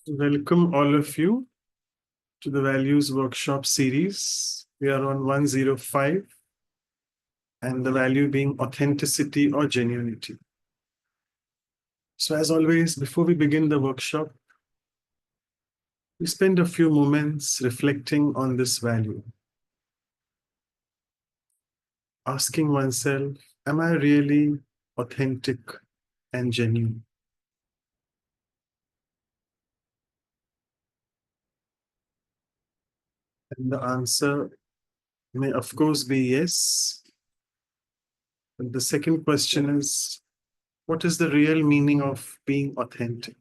Welcome all of you to the Values Workshop series. We are on 105 and the value being authenticity or genuinity. So as always, before we begin the workshop, we spend a few moments reflecting on this value. Asking oneself, am I really authentic and genuine? And the answer may of course be yes. But the second question is, what is the real meaning of being authentic?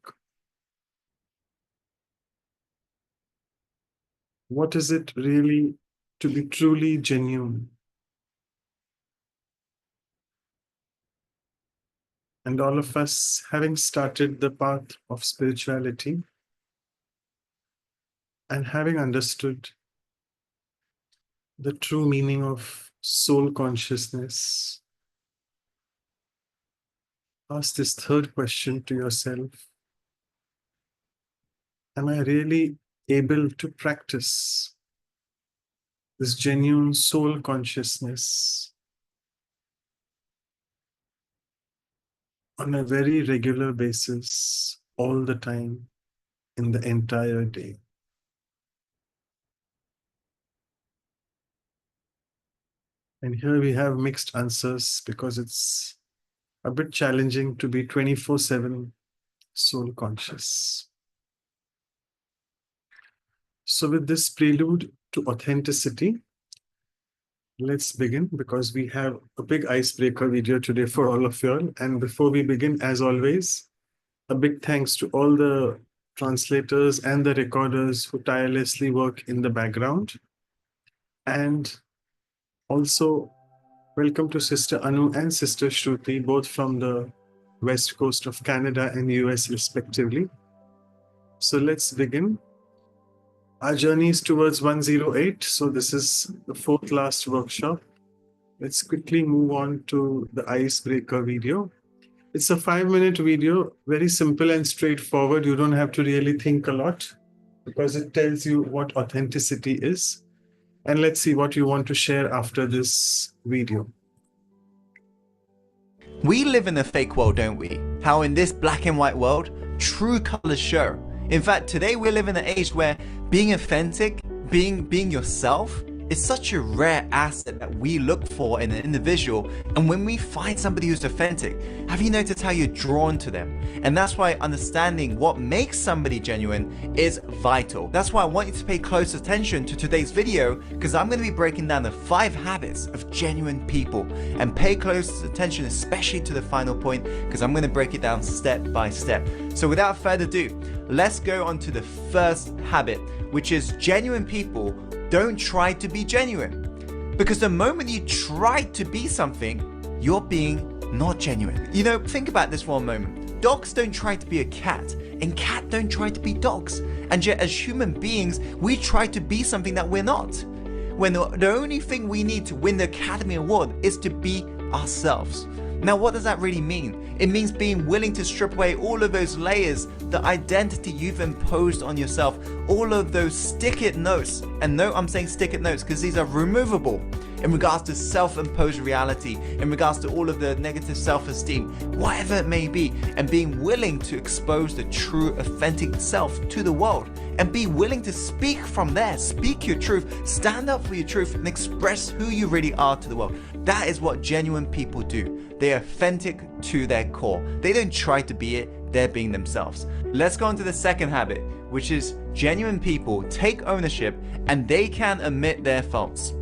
What is it really to be truly genuine? And all of us, having started the path of spirituality and having understood the true meaning of soul consciousness, ask this third question to yourself. Am I really able to practice this genuine soul consciousness on a very regular basis, all the time, in the entire day? And here we have mixed answers because it's a bit challenging to be 24/7 soul conscious. So with this prelude to authenticity, let's begin because we have a big icebreaker video today for all of you all. And before we begin, as always, a big thanks to all the translators and the recorders who tirelessly work in the background. And also, welcome to Sister Anu and Sister Shruti, both from the West Coast of Canada and US respectively. So let's begin. Our journey is towards 108. So this is the fourth last workshop. Let's quickly move on to the icebreaker video. It's a 5-minute video, very simple and straightforward. You don't have to really think a lot because it tells you what authenticity is. And let's see what you want to share after this video. We live in a fake world, don't we? How in this black and white world, true colors show. In fact, today we live in an age where being authentic, being yourself, is such a rare asset that we look for in an individual. And when we find somebody who's authentic, have you noticed how you're drawn to them? And that's why understanding what makes somebody genuine is vital. That's why I want you to pay close attention to today's video, because I'm going to be breaking down the 5 habits of genuine people. And pay close attention especially to the final point, because I'm going to break it down step by step. So without further ado, let's go on to the first habit, which is genuine people don't try to be genuine. Because the moment you try to be something, you're being not genuine. You know, think about this for a moment. Dogs don't try to be a cat, and cats don't try to be dogs. And yet as human beings, we try to be something that we're not. When the only thing we need to win the Academy Award is to be ourselves. Now, what does that really mean? It means being willing to strip away all of those layers, the identity you've imposed on yourself, all of those stick-it notes. And no, I'm saying stick-it notes because these are removable in regards to self-imposed reality, in regards to all of the negative self-esteem, whatever it may be, and being willing to expose the true, authentic self to the world. And be willing to speak from there, speak your truth, stand up for your truth, and express who you really are to the world. That is what genuine people do. They're authentic to their core. They don't try to be it, they're being themselves. Let's go on to the second habit, which is genuine people take ownership and they can admit their faults.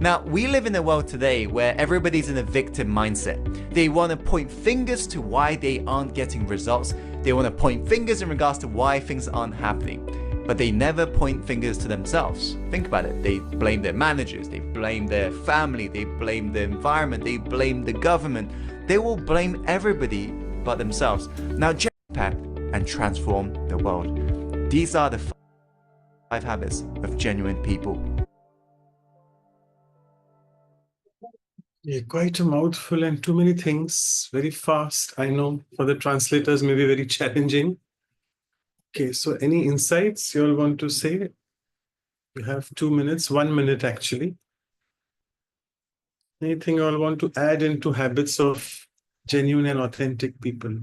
Now, we live in a world today where everybody's in a victim mindset. They want to point fingers to why they aren't getting results. They want to point fingers in regards to why things aren't happening. But they never point fingers to themselves. Think about it. They blame their managers, they blame their family, they blame the environment, they blame the government. They will blame everybody but themselves. Now, impact and transform the world. These are the 5 habits of genuine people. Yeah, quite a mouthful and too many things, very fast. I know for the translators may be very challenging. Okay, so any insights you all want to say? You have 2 minutes, 1 minute actually. Anything you all want to add into habits of genuine and authentic people?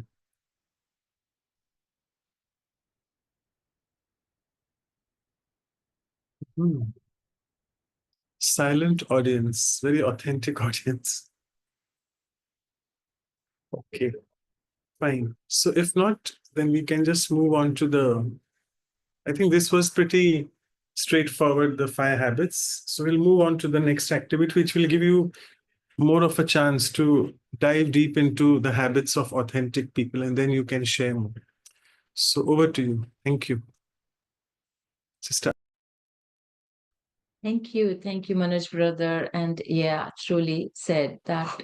Hmm. Silent audience, very authentic audience. Okay, fine. So if not, then we can just move on to the, I think this was pretty straightforward, the 5 habits. So we'll move on to the next activity, which will give you more of a chance to dive deep into the habits of authentic people, and then you can share more. So over to you. Thank you. Sister. Thank you, Manoj brother. And yeah, truly said that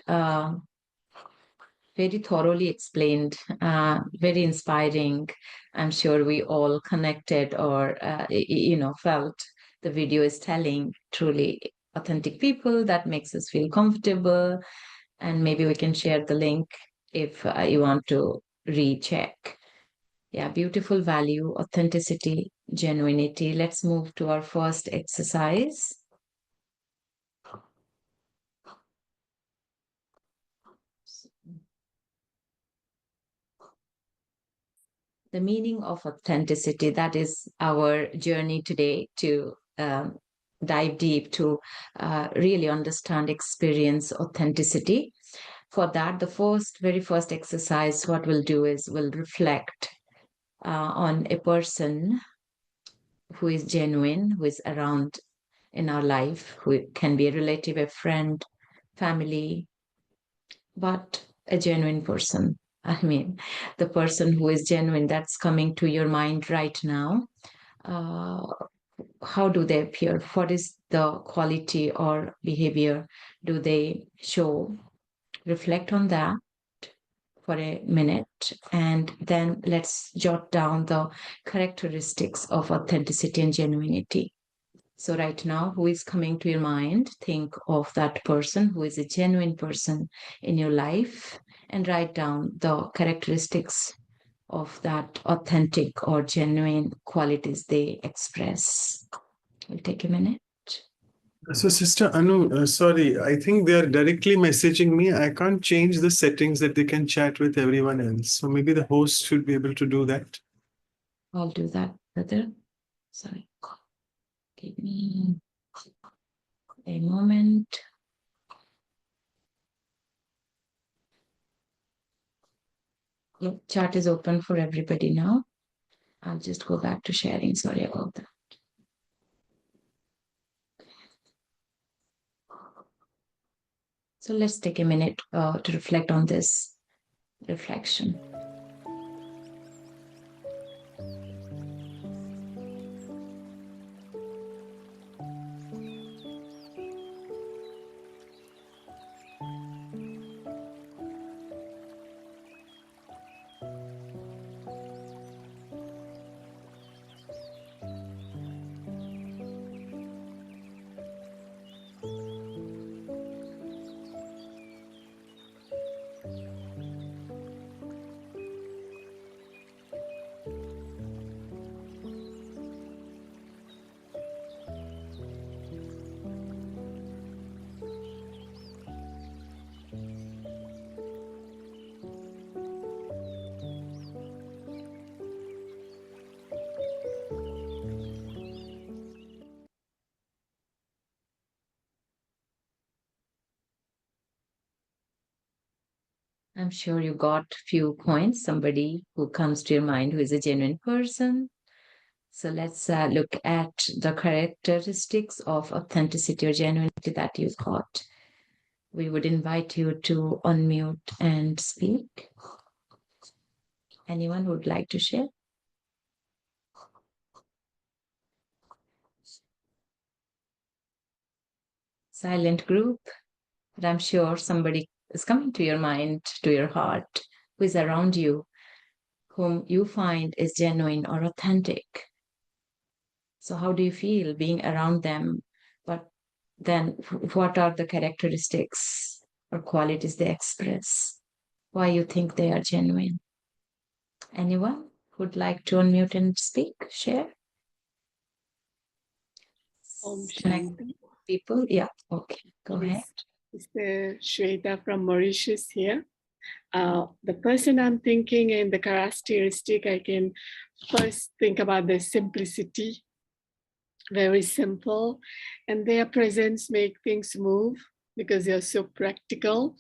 very thoroughly explained, very inspiring. I'm sure we all connected or felt the video is telling truly authentic people. That makes us feel comfortable, and maybe we can share the link if you want to recheck. Yeah, beautiful value, authenticity, genuinity. Let's move to our first exercise. The meaning of authenticity. That is our journey today to dive deep to really understand, experience authenticity. For that, the very first exercise, what we'll do is we'll reflect on a person who is genuine, who is around in our life, who can be a relative, a friend, family, but a genuine person. I mean, the person who is genuine that's coming to your mind right now. Uh, how do they appear? What is the quality or behavior do they show? Reflect on that for a minute, and then let's jot down the characteristics of authenticity and genuinity. So, right now, who is coming to your mind? Think of that person who is a genuine person in your life and write down the characteristics of that authentic or genuine qualities they express. We'll take a minute. So, Sister Anu, sorry, I think they are directly messaging me. I can't change the settings that they can chat with everyone else. So maybe the host should be able to do that. I'll do that, brother. Sorry. Give me a moment. Yep, chat is open for everybody now. I'll just go back to sharing. Sorry about that. So let's take a minute to reflect on this reflection. I'm sure you got few points, somebody who comes to your mind who is a genuine person. So let's look at the characteristics of authenticity or genuinity that you've got. We would invite you to unmute and speak. Anyone who would like to share? Silent group, but I'm sure somebody is coming to your mind, to your heart, who is around you, whom you find is genuine or authentic. So how do you feel being around them? But then what are the characteristics or qualities they express? Why you think they are genuine? Anyone? who'd like to unmute and speak, share? Connect people? Yeah, okay, go ahead. It's Shweta from Mauritius here. The person I'm thinking and the characteristic, I can first think about the simplicity, very simple, and their presence make things move because they're so practical.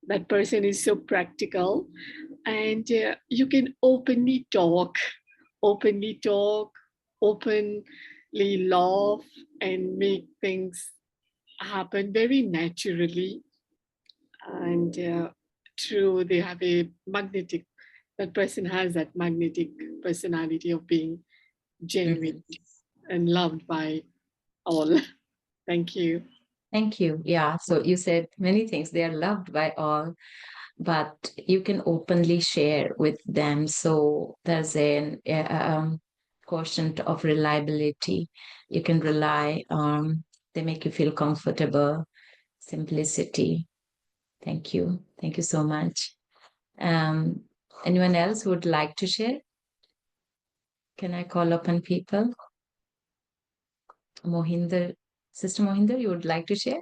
That person is so practical, and you can openly talk, openly laugh, and make things happen very naturally. And true, they have a magnetic, that person has that magnetic personality of being genuine and loved by all. Thank you. Thank you. Yeah, so you said many things. They are loved by all, but you can openly share with them. So there's a quotient of reliability. You can rely on, they make you feel comfortable, simplicity. Thank you. Thank you so much. Anyone else who would like to share? Can I call upon people? Mohinder, Sister Mohinder, you would like to share?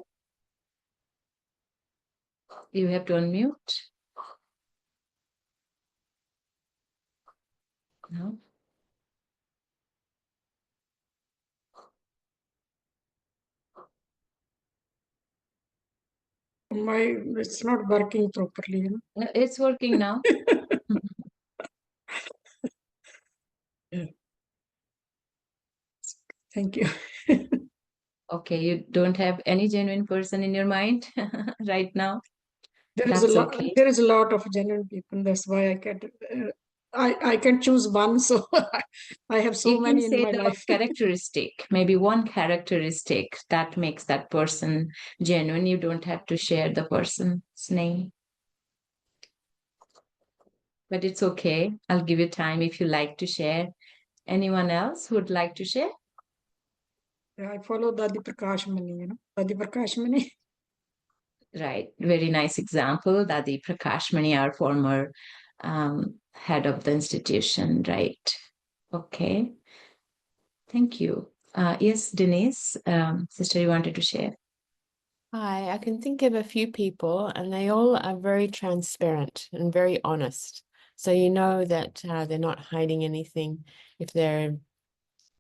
You have to unmute. No? It's not working properly, you know. No, it's working now. Yeah. Thank you. Okay, you don't have any genuine person in your mind right now? There is a lot of genuine people. That's why I can choose one. So I have so many in my life. Characteristic, maybe one characteristic that makes that person genuine. You don't have to share the person's name. But it's okay. I'll give you time if you like to share. Anyone else who would like to share? Yeah, I follow Dadi Prakash Mani, you know. Dadi Prakash Mani. Right. Very nice example. Dadi Prakash Mani, our former head of the institution, right? Okay. Thank you. Yes, Denise, sister, you wanted to share? Hi, I can think of a few people, and they all are very transparent and very honest. So you know that they're not hiding anything if they're,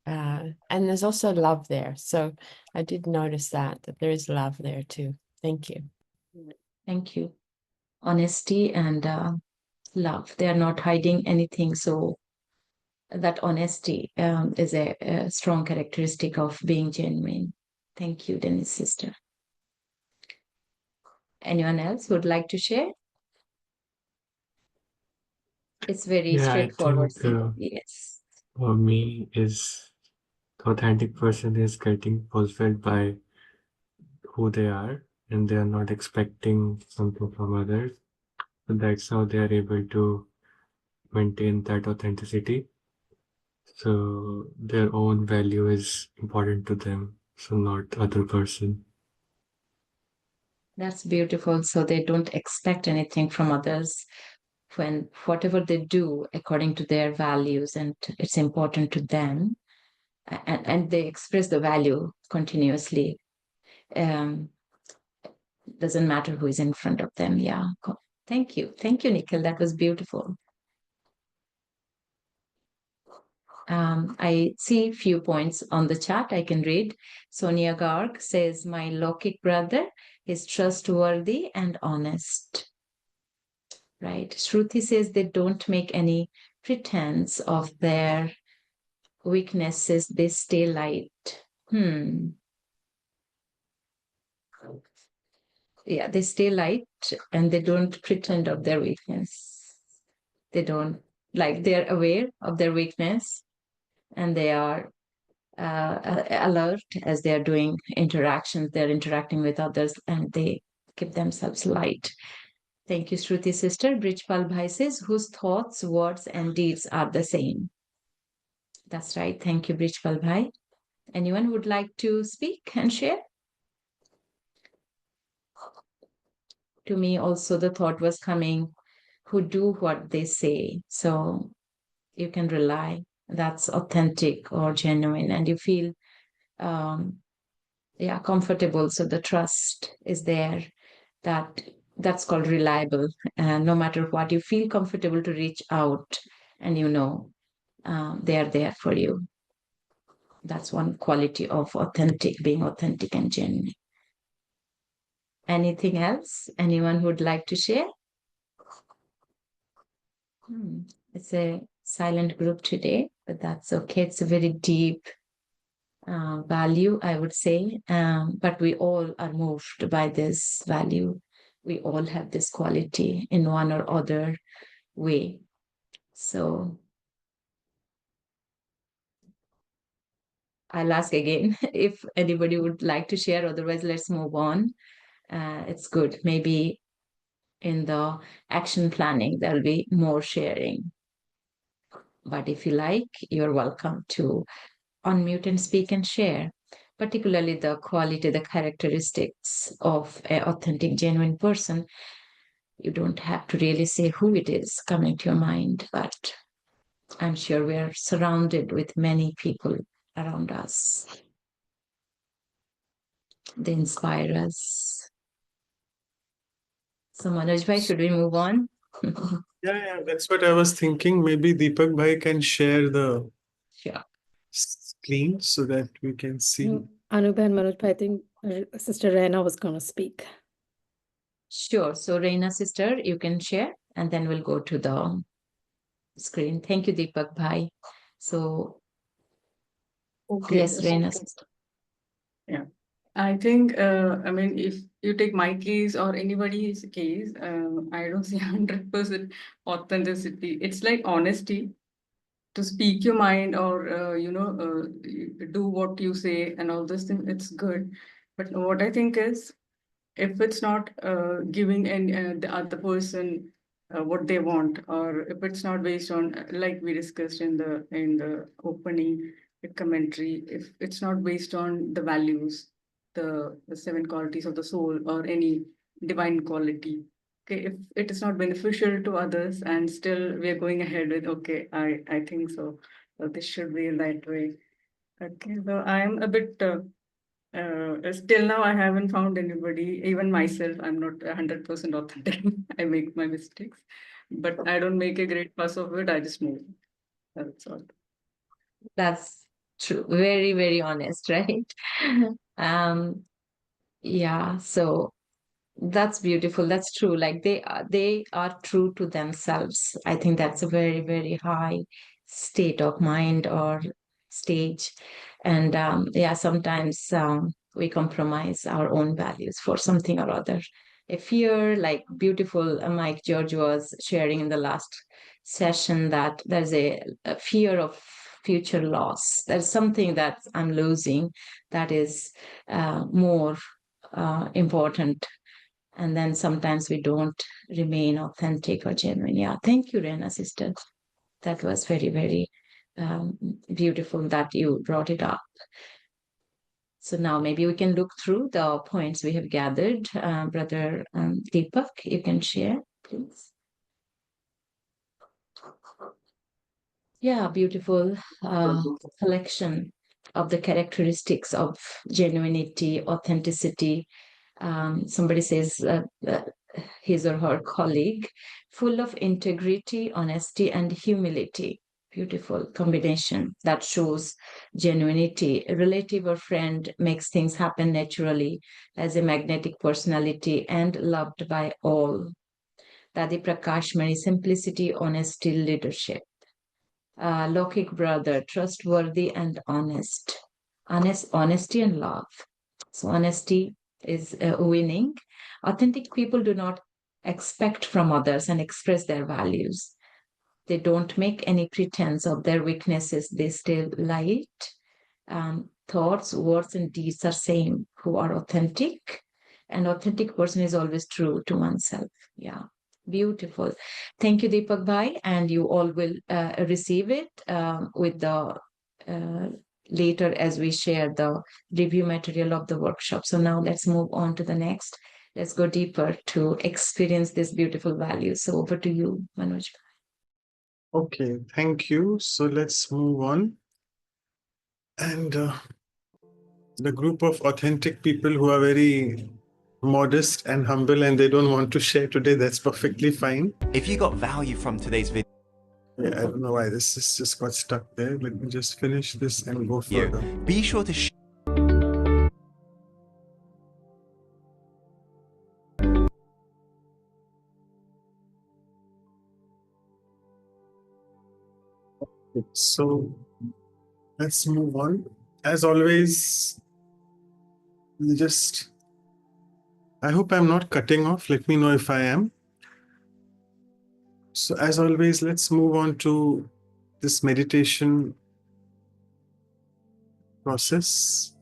and there's also love there. So I did notice that there is love there too. Thank you. Thank you. Honesty and love. They are not hiding anything. So that honesty is a strong characteristic of being genuine. Thank you, Denise, sister. Anyone else would like to share? It's very straightforward. Yes. For me, is the authentic person is getting fulfilled by who they are, and they are not expecting something from others. So that's how they are able to maintain that authenticity. So their own value is important to them, so not other person. That's beautiful. So they don't expect anything from others when whatever they do according to their values and it's important to them, and they express the value continuously. Doesn't matter who is in front of them. Yeah. Thank you. Thank you, Nikhil. That was beautiful. I see a few points on the chat I can read. Sonia Garg says, my Lokik brother is trustworthy and honest. Right. Shruti says they don't make any pretense of their weaknesses. They stay light. Yeah, they stay light and they don't pretend of their weakness. They don't, like, they're aware of their weakness and they are alert as they're doing interactions. They're interacting with others and they keep themselves light. Thank you, Shruti sister. Brijpal Bhai says, whose thoughts, words, and deeds are the same. That's right. Thank you, Brijpal Bhai. Anyone would like to speak and share? To me, also, the thought was coming, who do what they say. So you can rely, that's authentic or genuine, and you feel comfortable. So the trust is there. That's called reliable. And no matter what, you feel comfortable to reach out, and they are there for you. That's one quality of being authentic and genuine. Anything else? Anyone would like to share? It's a silent group today, but that's okay. It's a very deep value, I would say. But we all are moved by this value. We all have this quality in one or other way. So I'll ask again if anybody would like to share. Otherwise, let's move on. It's good. Maybe in the action planning, there'll be more sharing. But if you like, you're welcome to unmute and speak and share, particularly the quality, the characteristics of an authentic, genuine person. You don't have to really say who it is coming to your mind, but I'm sure we are surrounded with many people around us. They inspire us. So Manoj bhai, should we move on? Yeah, that's what I was thinking. Maybe Deepak bhai can share the screen so that we can see. Anubha and Manoj, I think Sister Reina was going to speak. Sure. So Reina sister, you can share, and then we'll go to the screen. Thank you, Deepak bhai. So yes, Reina sister. Yeah. I think, I mean, if you take my case or anybody's case, I don't see 100% authenticity. It's like honesty to speak your mind or, do what you say and all this thing. It's good. But what I think is, if it's not giving the other person what they want, or if it's not based on, like we discussed in the opening commentary, if it's not based on the values, the 7 qualities of the soul or any divine quality. Okay, if it is not beneficial to others and still we are going ahead with, okay, I think so, this should be that way. Okay, so I am a bit still now I haven't found anybody, even myself, I'm not 100% authentic. I make my mistakes, but I don't make a great fuss of it. I just move. That's all. That's true. Very, very honest, right? Yeah, so that's beautiful. That's true. Like they are true to themselves. I think that's a very, very high state of mind or stage. And sometimes we compromise our own values for something or other. A fear, like beautiful Mike George was sharing in the last session, that there's a fear of future loss. There's something that I'm losing that is more important. And then sometimes we don't remain authentic or genuine. Yeah, thank you, Rena sister. That was very, very beautiful that you brought it up. So now maybe we can look through the points we have gathered. Brother Deepak, you can share, please. Yeah, beautiful collection of the characteristics of genuinity, authenticity. Somebody says his or her colleague, full of integrity, honesty, and humility. Beautiful combination that shows genuinity. A relative or friend makes things happen naturally, as a magnetic personality and loved by all. Dadi Prakash Mani, simplicity, honesty, leadership. Lokik brother, trustworthy and honest. Honesty and love. So honesty is winning. Authentic people do not expect from others and express their values. They don't make any pretense of their weaknesses. They stay light. Thoughts, words, and deeds are same. Who are authentic? An authentic person is always true to oneself. Yeah. Beautiful. Thank you, Deepak bhai. And you all will receive it with the later as we share the review material of the workshop. So now let's move on to the next. Let's go deeper to experience this beautiful value. So over to you, Manoj. Okay, thank you. So let's move on. And the group of authentic people who are very modest and humble and they don't want to share today, that's perfectly fine. If you got value from today's video, Yeah, I don't know why this is just got stuck there. Let me just finish this and go further. be sure to share. So let's move on. As always, I hope I'm not cutting off. Let me know if I am. So as always, let's move on to this meditation process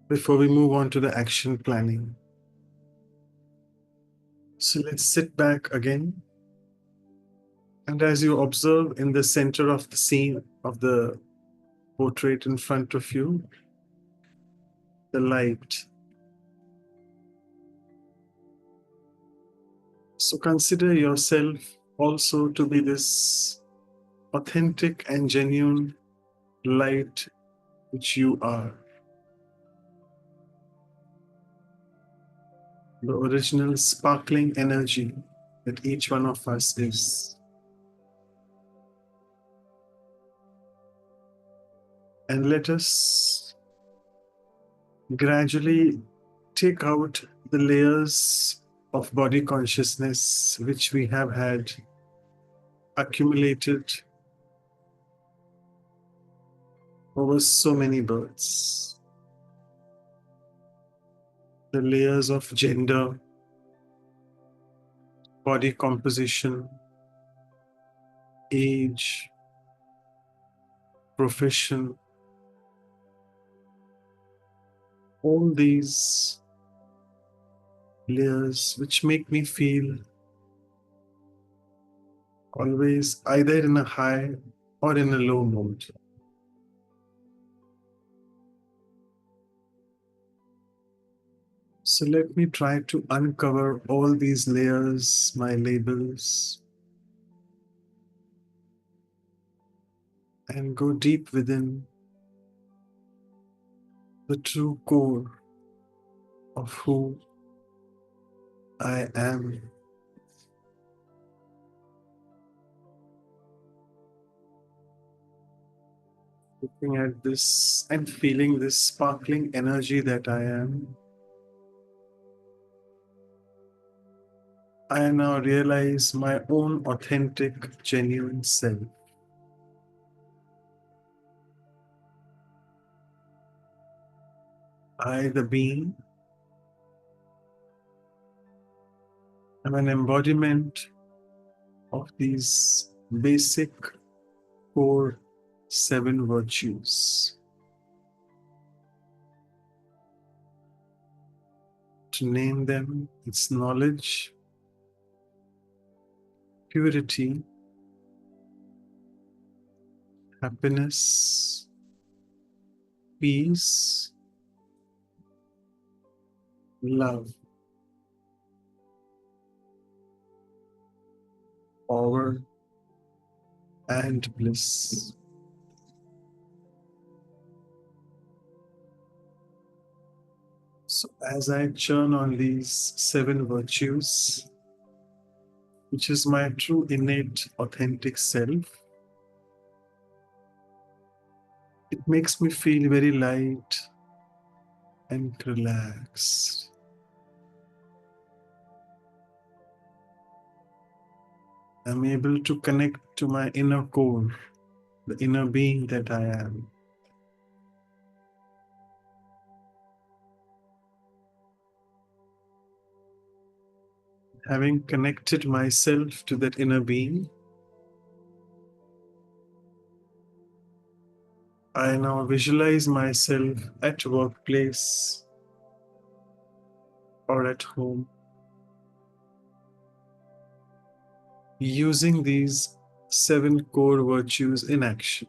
before we move on to the action planning. So let's sit back again. And as you observe in the center of the scene of the portrait in front of you, the light. So consider yourself also to be this authentic and genuine light which you are. The original sparkling energy that each one of us is. And let us gradually take out the layers of body consciousness which we have had accumulated over so many births. The layers of gender, body composition, age, profession, all these layers which make me feel always either in a high or in a low mode. So let me try to uncover all these layers, my labels, and go deep within the true core of who I am. Looking at this and feeling this sparkling energy that I am, I now realize my own authentic, genuine self. I, the being, am an embodiment of these basic core 7 virtues. To name them, it's knowledge, purity, happiness, peace, love, power, and bliss. So as I churn on these 7 virtues, which is my true innate authentic self, it makes me feel very light and relaxed. I'm able to connect to my inner core, the inner being that I am. Having connected myself to that inner being, I now visualize myself at workplace or at home, using these 7 core virtues in action.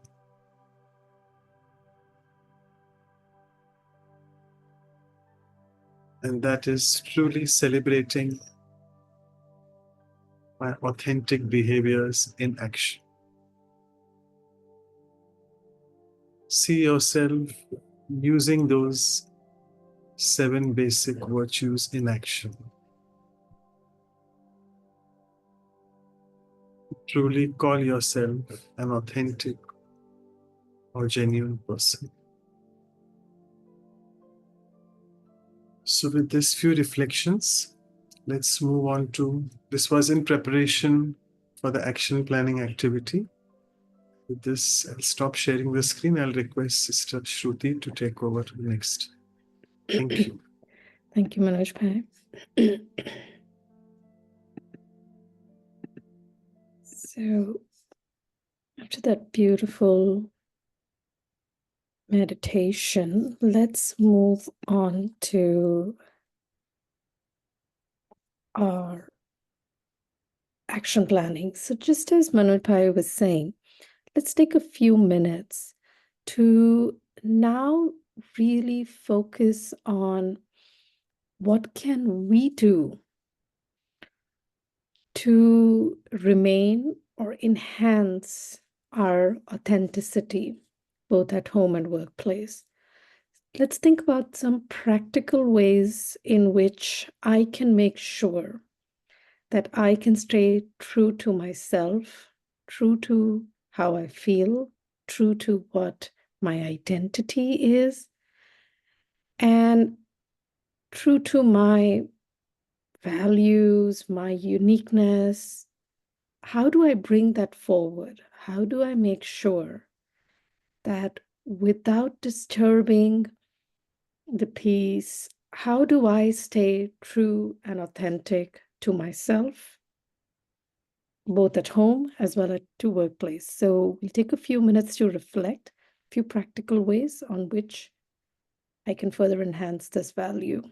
And that is truly celebrating my authentic behaviors in action. See yourself using those 7 basic virtues in action. Truly call yourself an authentic or genuine person. So with this few reflections, let's move on to, this was in preparation for the action planning activity. With this, I'll stop sharing the screen. I'll request Sister Shruti to take over next. Thank you. Thank you, Manoj Bhai. So after that beautiful meditation, let's move on to our action planning. So just as Manoj Bhai was saying, let's take a few minutes to now really focus on what can we do to remain or enhance our authenticity, both at home and workplace. Let's think about some practical ways in which I can make sure that I can stay true to myself, true to how I feel, true to what my identity is, and true to my values, my uniqueness. How do I bring that forward? How do I make sure that without disturbing the peace, how do I stay true and authentic to myself, both at home as well as to workplace? So we'll take a few minutes to reflect, a few practical ways on which I can further enhance this value.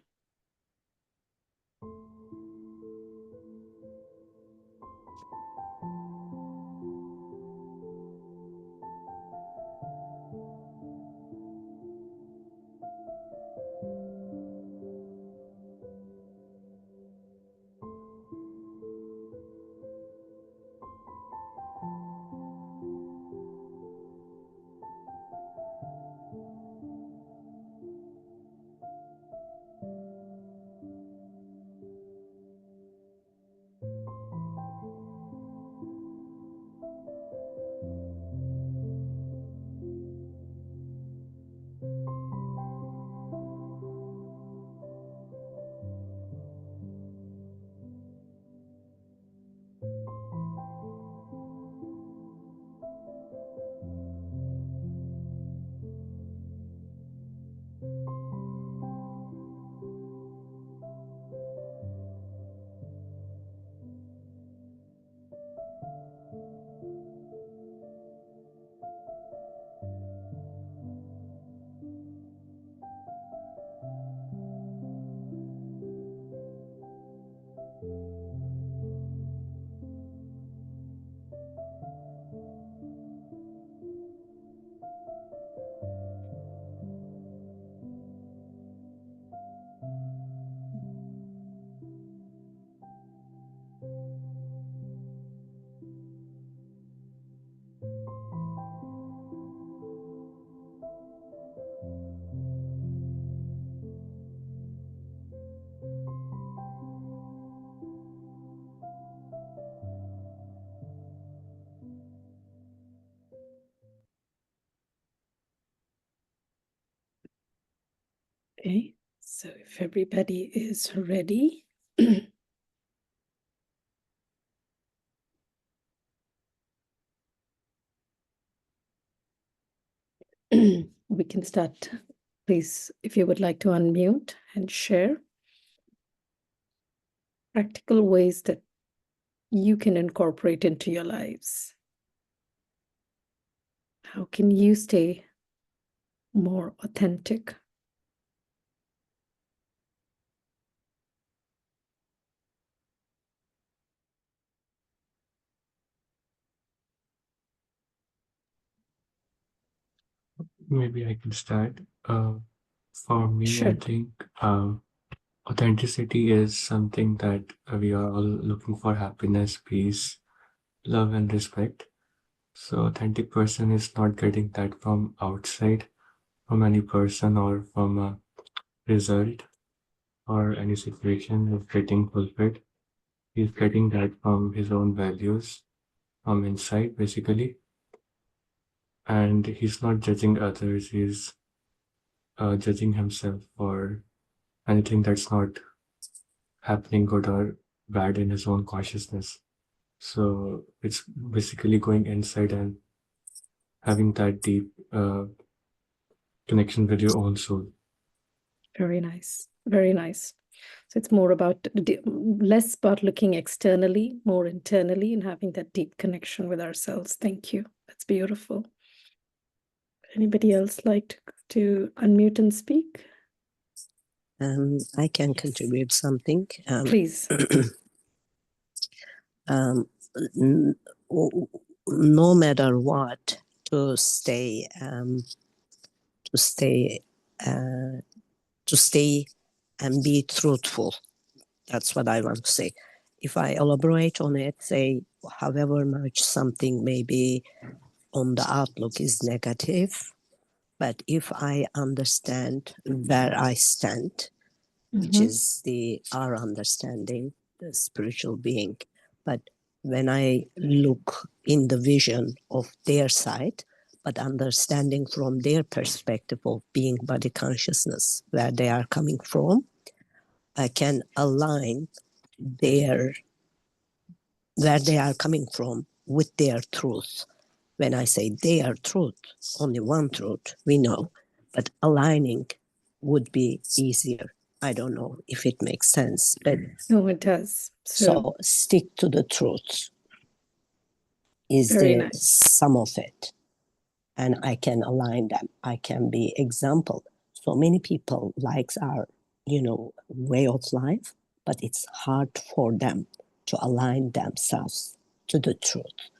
Okay, so if everybody is ready, we can start. Please, if you would like to unmute and share practical ways that you can incorporate into your lives. How can you stay more authentic? Maybe I can start. For me, I Sure. think Authenticity is something that we are all looking for: happiness, peace, love, and respect. So authentic person is not getting that from outside, from any person or from a result or any situation. He's getting fulfilled. He's getting that from his own values, from inside, basically. And he's not judging others. He's judging himself for anything that's not happening good or bad in his own consciousness. So it's basically going inside and having that deep connection with your own soul. Very nice. Very nice. So it's more about less about looking externally, more internally, and having that deep connection with ourselves. Thank you. That's beautiful. Anybody else like to unmute and speak? I can contribute something. Please. No matter what, to stay and be truthful. That's what I want to say. If I elaborate on it, say, however much something maybe on the outlook is negative, but if I understand where I stand, which is our understanding, the spiritual being, but when I look in the vision of their side, but understanding from their perspective of being body consciousness, where they are coming from, I can align where they are coming from with their truth. When I say their truth, only one truth, we know, but aligning would be easier. I don't know if it makes sense, but no, it does. So stick to the truth is some of it, and I can align them. I can be example. So many people likes our, way of life, but it's hard for them to align themselves to the truth.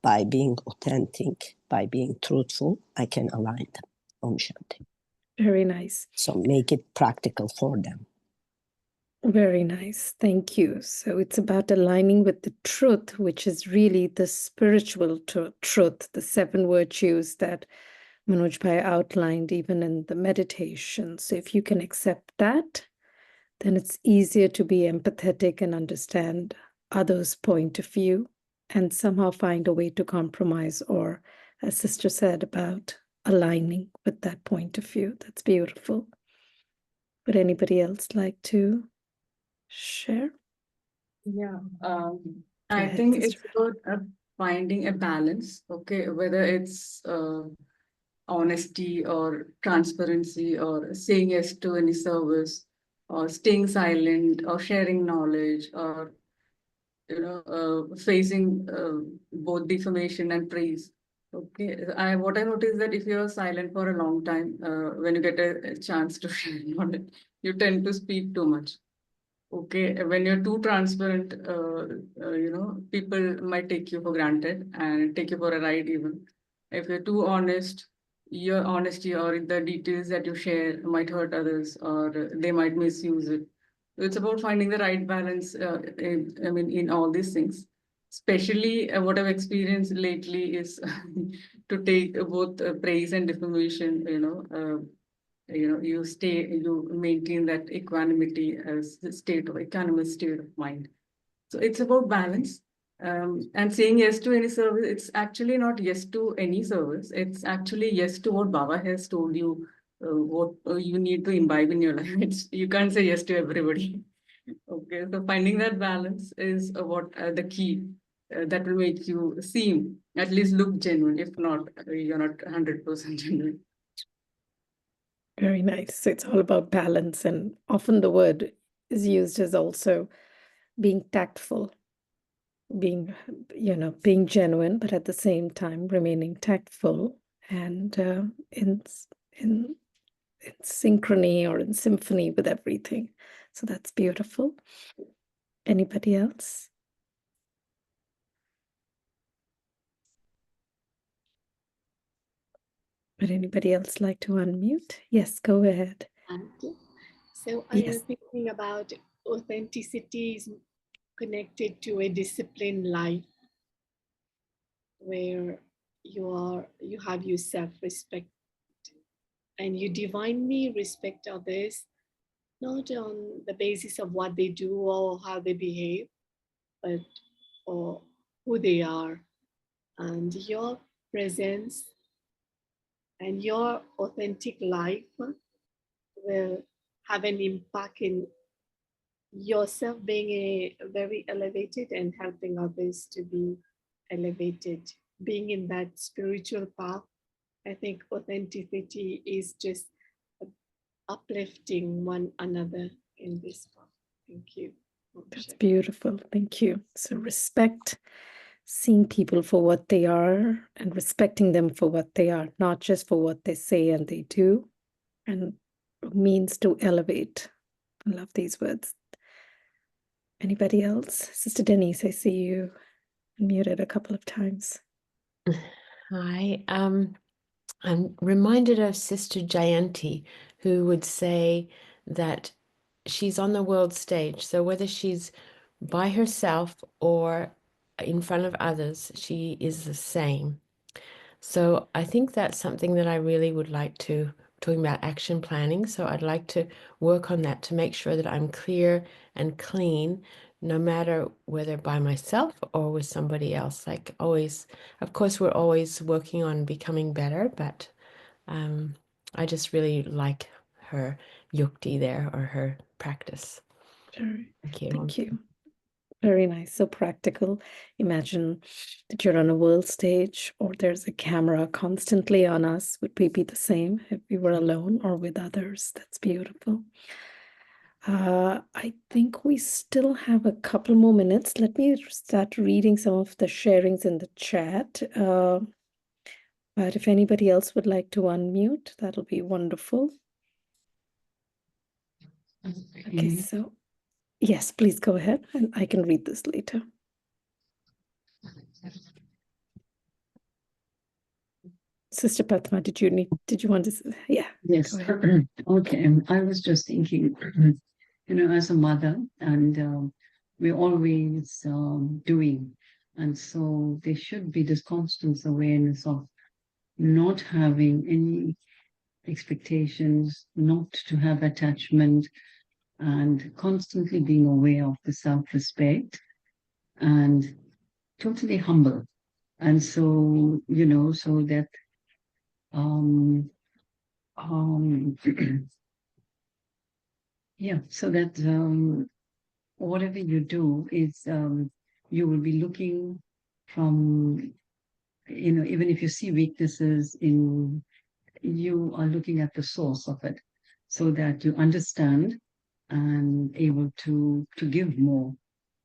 By being authentic, by being truthful, I can align them. Om Shanti. Very nice. So make it practical for them. Very nice. Thank you. So it's about aligning with the truth, which is really the spiritual truth, the 7 virtues that Manoj Bhai outlined even in the meditation. So if you can accept that, then it's easier to be empathetic and understand others' point of view and somehow find a way to compromise, or, as Sister said, about aligning with that point of view. That's beautiful. Would anybody else like to share? Yeah, I think it's about finding a balance, okay, whether it's honesty or transparency or saying yes to any service or staying silent or sharing knowledge or, facing both defamation and praise. Okay, what I noticed that if you're silent for a long time, when you get a chance to share knowledge, you tend to speak too much. Okay, when you're too transparent, people might take you for granted and take you for a ride even. If you're too honest, your honesty or the details that you share might hurt others or they might misuse it. It's about finding the right balance, in all these things. Especially what I've experienced lately is to take both praise and defamation, you maintain that equanimity as the equanimous state of mind. So it's about balance. And saying yes to any service, it's actually not yes to any service. It's actually yes to what Baba has told you, what you need to imbibe in your life. You can't say yes to everybody. Okay, so finding that balance is what the key that will make you seem, at least look genuine. If not, you're not 100% genuine. Very nice. So it's all about balance, and often the word is used as also being tactful, being genuine, but at the same time remaining tactful and in synchrony or in symphony with everything. So that's beautiful. Anybody else? Would anybody else like to unmute? Yes, go ahead. So I was thinking about authenticity is connected to a disciplined life where you have your self-respect and you divinely respect others, not on the basis of what they do or how they behave, but for who they are. And your presence and your authentic life will have an impact in yourself being a very elevated and helping others to be elevated. Being in that spiritual path, I think authenticity is just uplifting one another in this path. Thank you. That's beautiful. Thank you. So respect, seeing people for what they are and respecting them for what they are, not just for what they say and they do, and means to elevate. I love these words. Anybody else? Sister Denise, I see you muted a couple of times. Hi. I'm reminded of Sister Jayanti, who would say that she's on the world stage. So whether she's by herself or in front of others, she is the same. So I think that's something that I really would like to, talking about action planning. So I'd like to work on that to make sure that I'm clear and clean, no matter whether by myself or with somebody else. Like always, of course, we're always working on becoming better, but I just really like her yukti there, or her practice. Thank you. Thank you. Very nice. So practical. Imagine that you're on a world stage or there's a camera constantly on us. Would we be the same if we were alone or with others? That's beautiful. I think we still have a couple more minutes. Let me start reading some of the sharings in the chat. But if anybody else would like to unmute, that'll be wonderful. Okay, so yes, please go ahead, and I can read this later. Sister Padma, did you want to? Yeah. Yes. Okay. I was just thinking, as a mother, and we're always doing, and so there should be this constant awareness of not having any expectations, not to have attachment, and constantly being aware of the self-respect and totally humble. And so, so that yeah, so that whatever you do is you will be looking from, even if you see weaknesses in, you are looking at the source of it so that you understand and able to give more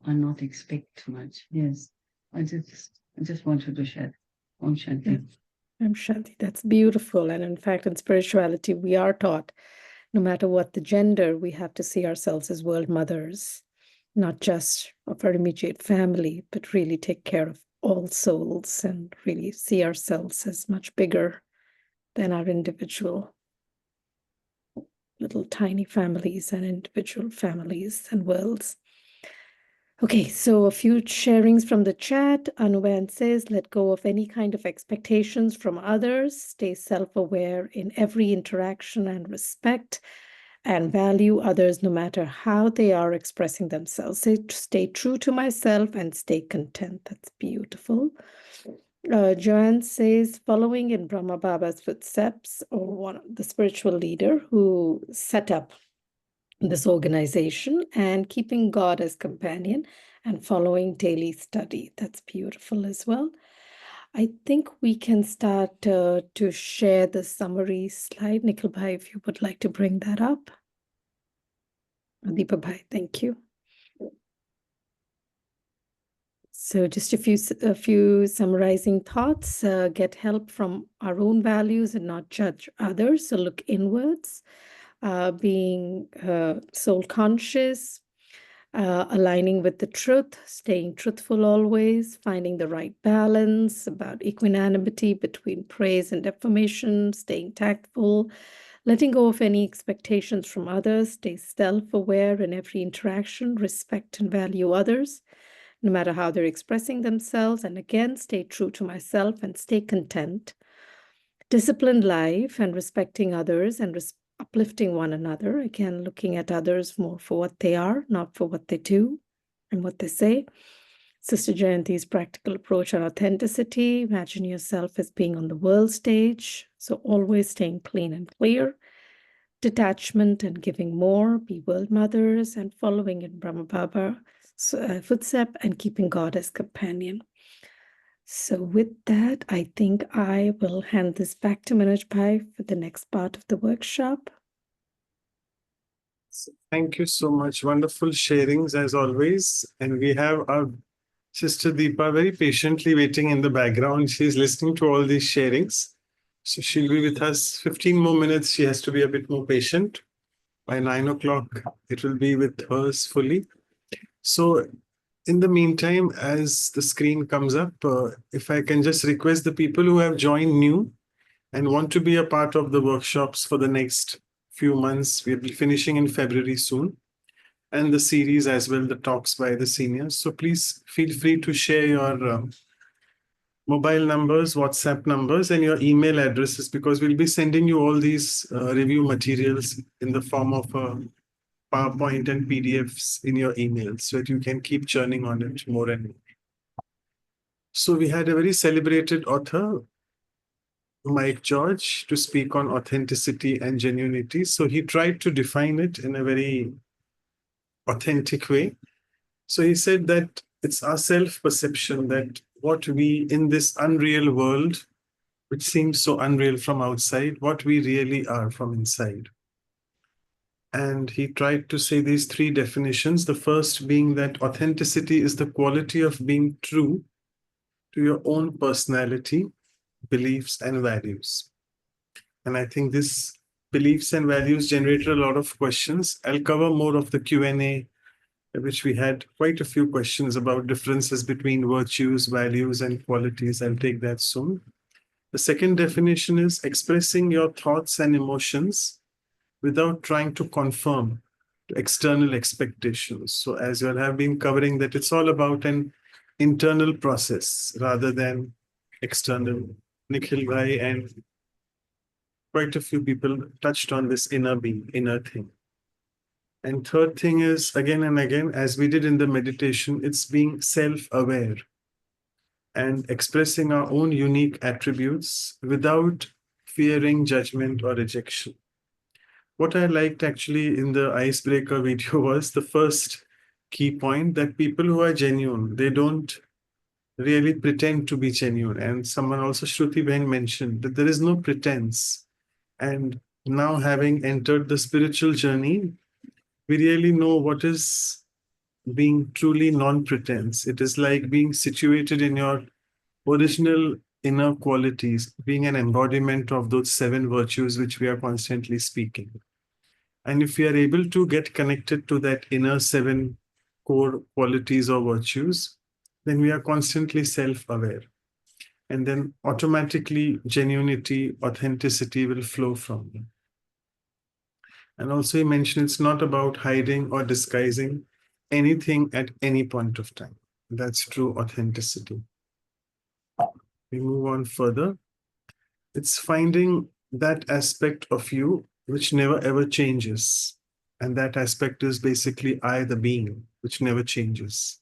and not expect too much. Yes, I just wanted to share. Om Shanti. Om Shanti. That's beautiful. And in fact, in spirituality, we are taught, no matter what the gender, we have to see ourselves as world mothers, not just of our immediate family, but really take care of all souls and really see ourselves as much bigger than our individual little tiny families and individual families and worlds. Okay, so a few sharings from the chat. Anuban says, let go of any kind of expectations from others, stay self-aware in every interaction and respect and value others no matter how they are expressing themselves. Stay true to myself and stay content. That's beautiful. Joanne says, following in Brahma Baba's footsteps, or the spiritual leader who set up this organization, and keeping God as companion and following daily study. That's beautiful as well. I think we can start to share the summary slide. Nikhil Bhai, if you would like to bring that up. Deepa Bhai, thank you. So just a few summarizing thoughts. Get help from our own values and not judge others. So look inwards. Being soul conscious, aligning with the truth, staying truthful always, finding the right balance, about equanimity between praise and affirmation, staying tactful, letting go of any expectations from others, stay self-aware in every interaction, respect and value others, no matter how they're expressing themselves, and again, stay true to myself and stay content. Disciplined life and respecting others and uplifting one another, again, looking at others more for what they are, not for what they do and what they say. Sister Jayanti's practical approach on authenticity, imagine yourself as being on the world stage, so always staying clean and clear. Detachment and giving more, be world mothers, and following in Brahma Baba's footstep and keeping God as companion. So with that, I think I will hand this back to Manoj Bhai for the next part of the workshop. Thank you so much. Wonderful sharings as always. And we have our Sister Deepa very patiently waiting in the background. She's listening to all these sharings. So she'll be with us 15 more minutes. She has to be a bit more patient. By 9 o'clock, it will be with hers fully. So in the meantime, as the screen comes up, if I can just request the people who have joined new and want to be a part of the workshops for the next few months, we'll be finishing in February soon, and the series as well, the talks by the seniors. So please feel free to share your mobile numbers, WhatsApp numbers, and your email addresses, because we'll be sending you all these review materials in the form of PowerPoint and PDFs in your emails so that you can keep churning on it more and more. So we had a very celebrated author, Mike George, to speak on authenticity and genuinity. So he tried to define it in a very authentic way. So he said that it's our self-perception that what we in this unreal world, which seems so unreal from outside, what we really are from inside. And he tried to say these three definitions. The first being that authenticity is the quality of being true to your own personality, beliefs, and values. And I think this beliefs and values generated a lot of questions. I'll cover more of the Q&A, which we had quite a few questions about differences between virtues, values, and qualities. I'll take that soon. The second definition is expressing your thoughts and emotions without trying to conform to external expectations. So as you have been covering that, it's all about an internal process rather than external. Nikhil Bhai and quite a few people touched on this inner being, inner thing. And third thing is, again and again, as we did in the meditation, it's being self-aware and expressing our own unique attributes without fearing judgment or rejection. What I liked actually in the icebreaker video was the first key point, that people who are genuine, they don't really pretend to be genuine. And someone also, Shruti Ben, mentioned that there is no pretense. And now having entered the spiritual journey, we really know what is being truly non-pretense. It is like being situated in your original inner qualities, being an embodiment of those 7 virtues which we are constantly speaking. And if we are able to get connected to that inner 7 core qualities or virtues, then we are constantly self-aware. And then automatically genuinity, authenticity will flow from them. And also he mentioned it's not about hiding or disguising anything at any point of time. That's true authenticity. We move on further. It's finding that aspect of you which never ever changes. And that aspect is basically I, the being, which never changes.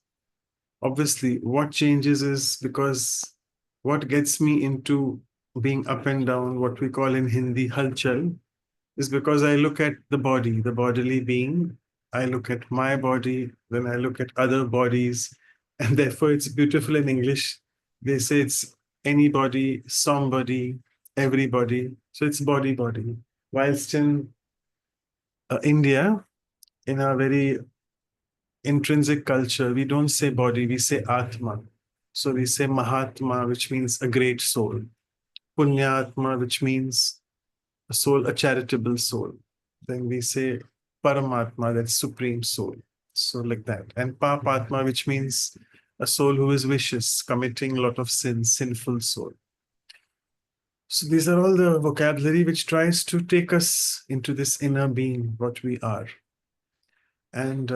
Obviously, what changes is because what gets me into being up and down, what we call in Hindi halchal, is because I look at the body, the bodily being. I look at my body, then I look at other bodies. And therefore, it's beautiful in English. They say it's anybody, somebody, everybody. So it's body, body. Whilst in India, in our very intrinsic culture, we don't say body, we say Atma. So we say Mahatma, which means a great soul. Punyatma, which means a soul, a charitable soul. Then we say Paramatma, that's supreme soul. So like that. And Papatma, which means a soul who is vicious, committing a lot of sins, sinful soul. So these are all the vocabulary which tries to take us into this inner being, what we are. And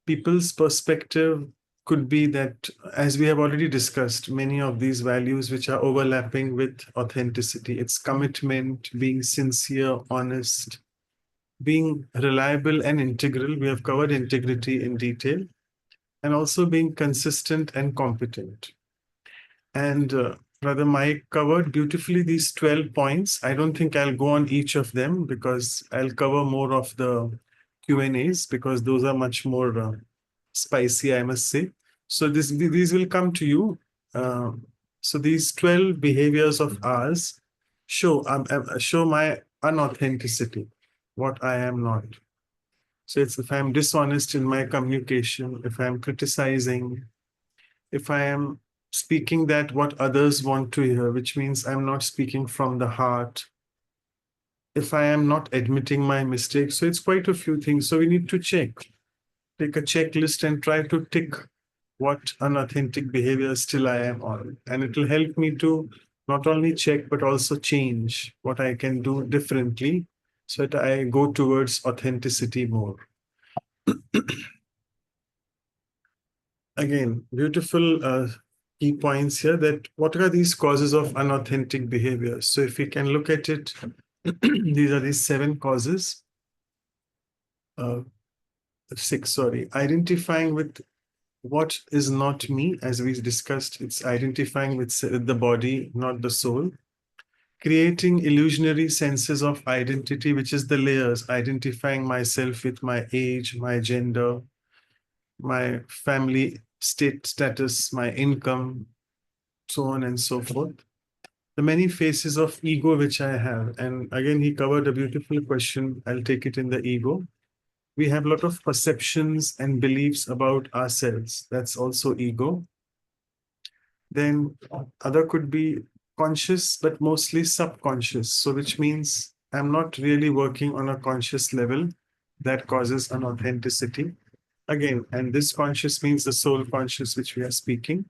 people's perspective could be that, as we have already discussed, many of these values which are overlapping with authenticity. It's commitment, being sincere, honest, being reliable and integral. We have covered integrity in detail, and also being consistent and competent. And Brother Mike covered beautifully these 12 points. I don't think I'll go on each of them because I'll cover more of the Q&As because those are much more spicy, I must say. So these will come to you. So these 12 behaviors of ours show my unauthenticity, what I am not. So it's if I'm dishonest in my communication, if I'm criticizing, if I am speaking that what others want to hear, which means I'm not speaking from the heart, if I am not admitting my mistakes. So it's quite a few things. So we need to take a checklist and try to tick what unauthentic behavior still I am on. And it will help me to not only check, but also change what I can do differently so that I go towards authenticity more. Again, beautiful key points here that what are these causes of unauthentic behavior? So if we can look at it, these are these 7 causes. 6, sorry. Identifying with what is not me, as we discussed, it's identifying with the body, not the soul. Creating illusionary senses of identity, which is the layers, identifying myself with my age, my gender, my family status, my income, so on and so forth. The many faces of ego which I have. And again, he covered a beautiful question. I'll take it in the ego. We have a lot of perceptions and beliefs about ourselves. That's also ego. Then other could be conscious, but mostly subconscious. So which means I'm not really working on a conscious level. That causes unauthenticity. Again, and this conscious means the soul conscious, which we are speaking.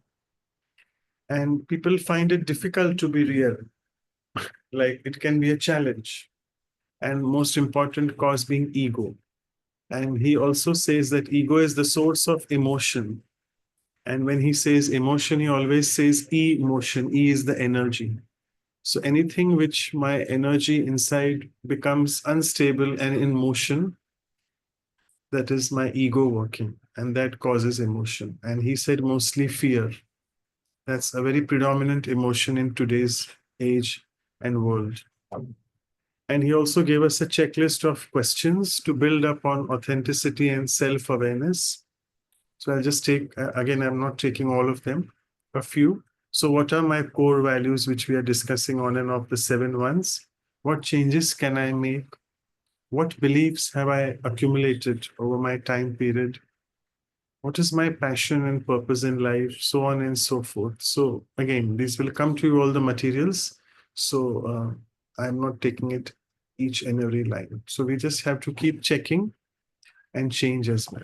And people find it difficult to be real. Like it can be a challenge. And most important cause being ego. And he also says that ego is the source of emotion. And when he says emotion, he always says emotion. E is the energy. So anything which my energy inside becomes unstable and in motion, that is my ego working. And that causes emotion. And he said mostly fear. That's a very predominant emotion in today's age and world. And he also gave us a checklist of questions to build up on authenticity and self-awareness. So I'll just take, again, I'm not taking all of them, a few. So what are my core values, which we are discussing on and off the 7 ones? What changes can I make? What beliefs have I accumulated over my time period? What is my passion and purpose in life? So on and so forth. So again, these will come to you all the materials. So I'm not taking it each and every line. So we just have to keep checking and change as well.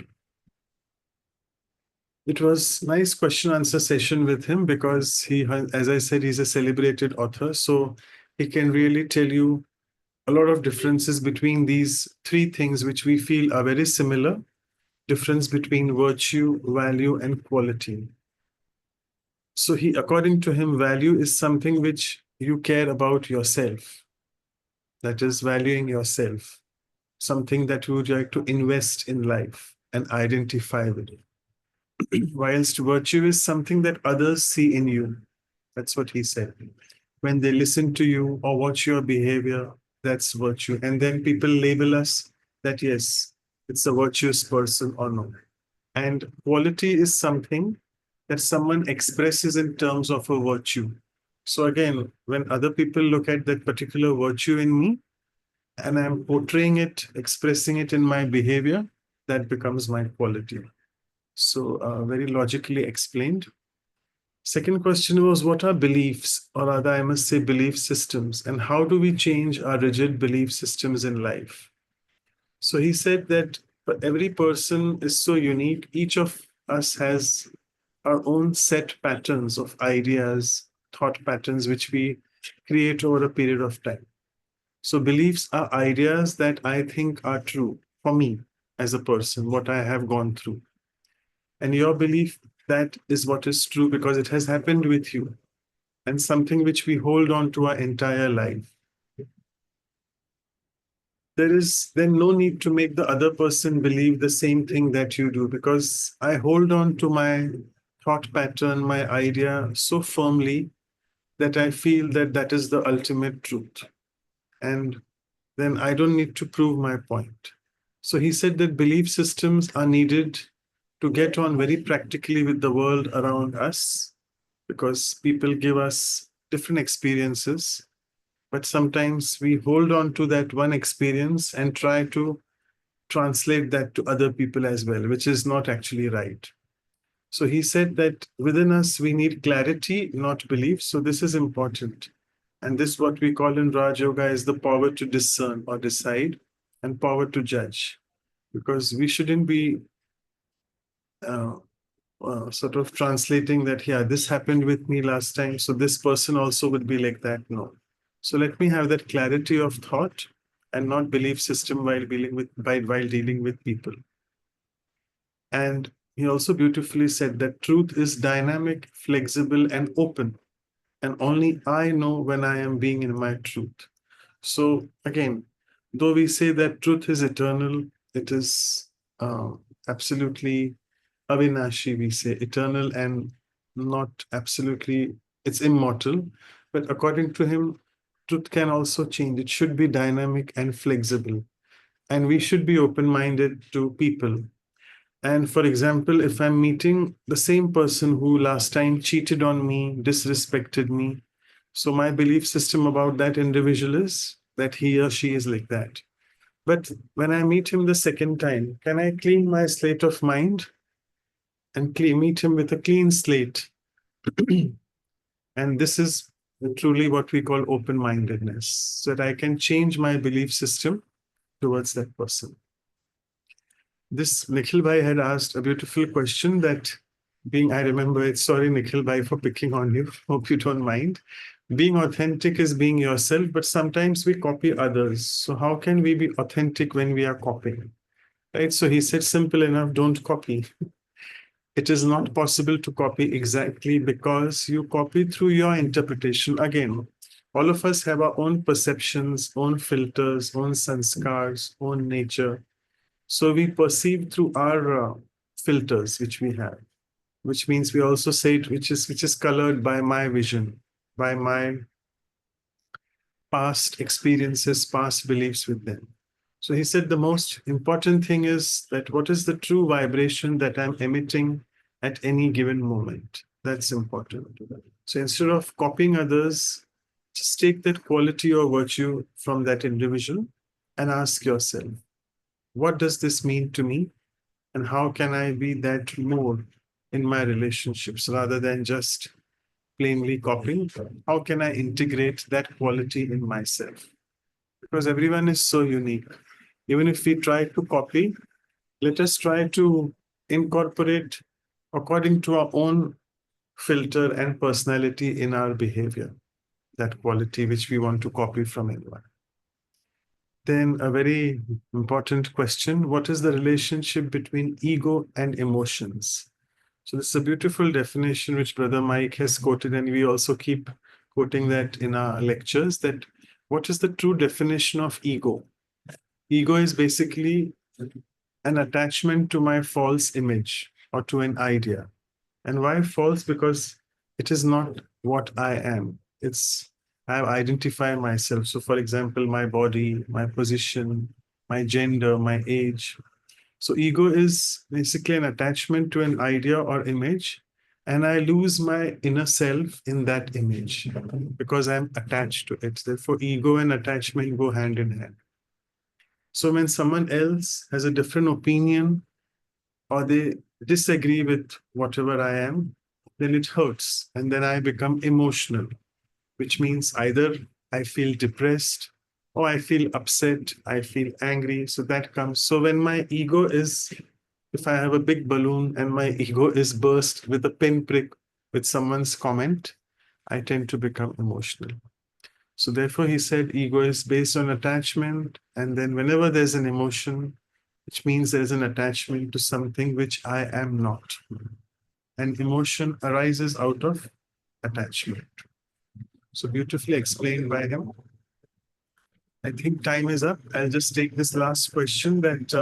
It was nice question answer session with him because he, as I said, he's a celebrated author. So he can really tell you a lot of differences between these 3 things, which we feel are very similar. Difference between virtue, value, and quality. So he, according to him, value is something which you care about yourself. That is valuing yourself. Something that you would like to invest in life and identify with it. Whilst virtue is something that others see in you. That's what he said. When they listen to you or watch your behavior, that's virtue. And then people label us that, yes, it's a virtuous person or no. And quality is something that someone expresses in terms of a virtue. So again, when other people look at that particular virtue in me, and I'm portraying it, expressing it in my behavior, that becomes my quality. So very logically explained. Second question was, what are beliefs, or rather I must say belief systems, and how do we change our rigid belief systems in life? So he said that every person is so unique. Each of us has our own set patterns of ideas, thought patterns, which we create over a period of time. So beliefs are ideas that I think are true for me as a person, what I have gone through. And your belief, that is what is true because it has happened with you and something which we hold on to our entire life. There is then no need to make the other person believe the same thing that you do, because I hold on to my thought pattern, my idea so firmly that I feel that that is the ultimate truth. And then I don't need to prove my point. So he said that belief systems are needed to get on very practically with the world around us, because people give us different experiences, but sometimes we hold on to that one experience and try to translate that to other people as well, which is not actually right. So he said that within us, we need clarity, not belief. So this is important. And this, what we call in Raj Yoga, is the power to discern or decide and power to judge. Because we shouldn't be sort of translating that, yeah, this happened with me last time, so this person also would be like that. No. So let me have that clarity of thought and not belief system while dealing with people. And he also beautifully said that truth is dynamic, flexible, and open. And only I know when I am being in my truth. So again, though we say that truth is eternal, it is absolutely Avinashi, we say eternal and not absolutely, it's immortal. But according to him, truth can also change. It should be dynamic and flexible. And we should be open-minded to people. And for example, if I'm meeting the same person who last time cheated on me, disrespected me, so my belief system about that individual is that he or she is like that. But when I meet him the second time, can I clean my slate of mind and meet him with a clean slate? And this is truly what we call open-mindedness, so that I can change my belief system towards that person. This Nikhil Bhai had asked a beautiful question that I remember it, sorry Nikhil Bhai for picking on you, hope you don't mind. Being authentic is being yourself, but sometimes we copy others. So how can we be authentic when we are copying? Right? So he said, simple enough, don't copy. It is not possible to copy exactly because you copy through your interpretation. Again, all of us have our own perceptions, own filters, own sanskars, own nature. So we perceive through our filters, which we have, which means we also say it, which is colored by my vision, by my past experiences, past beliefs with them. So he said the most important thing is that what is the true vibration that I'm emitting at any given moment? That's important. So instead of copying others, just take that quality or virtue from that individual and ask yourself, what does this mean to me? And how can I be that more in my relationships rather than just plainly copying? How can I integrate that quality in myself? Because everyone is so unique. Even if we try to copy, let us try to incorporate according to our own filter and personality in our behavior, that quality which we want to copy from anyone. Then a very important question, what is the relationship between ego and emotions? So this is a beautiful definition which Brother Mike has quoted, and we also keep quoting that in our lectures, that what is the true definition of ego? Ego is basically an attachment to my false image or to an idea. And why false? Because it is not what I am. I identify myself. So for example, my body, my position, my gender, my age. So ego is basically an attachment to an idea or image, and I lose my inner self in that image because I'm attached to it. Therefore, ego and attachment go hand in hand. So when someone else has a different opinion or they disagree with whatever I am, then it hurts. And then I become emotional, which means either I feel depressed or I feel upset, I feel angry. So that comes. So when my ego is, if I have a big balloon and my ego is burst with a pinprick with someone's comment, I tend to become emotional. So therefore, he said ego is based on attachment. And then whenever there's an emotion, which means there's an attachment to something which I am not. And emotion arises out of attachment. So beautifully explained by him. I think time is up. I'll just take this last question that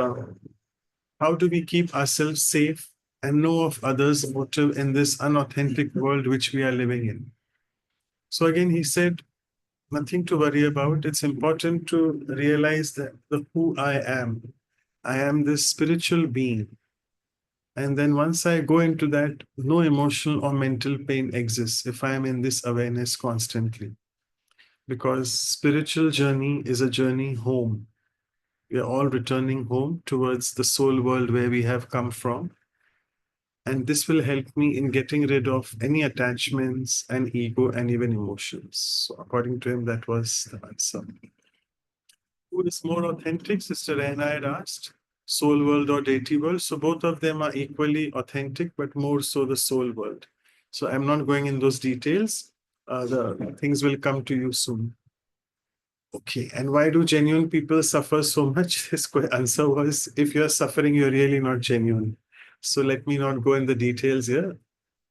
how do we keep ourselves safe and know of others' motive in this unauthentic world which we are living in? So again, he said, nothing to worry about. It's important to realize that who I am. I am this spiritual being. And then once I go into that, no emotional or mental pain exists if I am in this awareness constantly. Because spiritual journey is a journey home. We are all returning home towards the soul world where we have come from. And this will help me in getting rid of any attachments and ego and even emotions. So according to him, that was the answer. Who is more authentic? Sister Rehna had asked. Soul world or deity world. So both of them are equally authentic, but more so the soul world. So I'm not going in those details. The things will come to you soon. Okay, and why do genuine people suffer so much? His answer was, if you're suffering, you're really not genuine. So let me not go in the details here.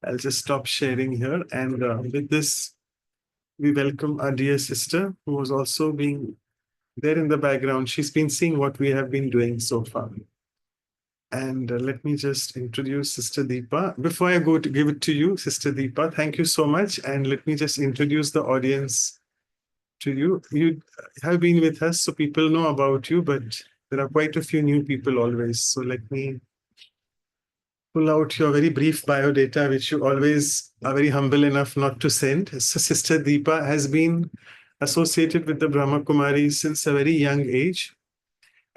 I'll just stop sharing here. And with this, we welcome our dear sister, who was also being there in the background. She's been seeing what we have been doing so far. And let me just introduce Sister Deepa. Before I go to give it to you, Sister Deepa, thank you so much. And let me just introduce the audience to you. You have been with us, so people know about you, but there are quite a few new people always. So let me pull out your very brief biodata, which you always are very humble enough not to send. So Sister Deepa has been associated with the Brahma Kumaris since a very young age.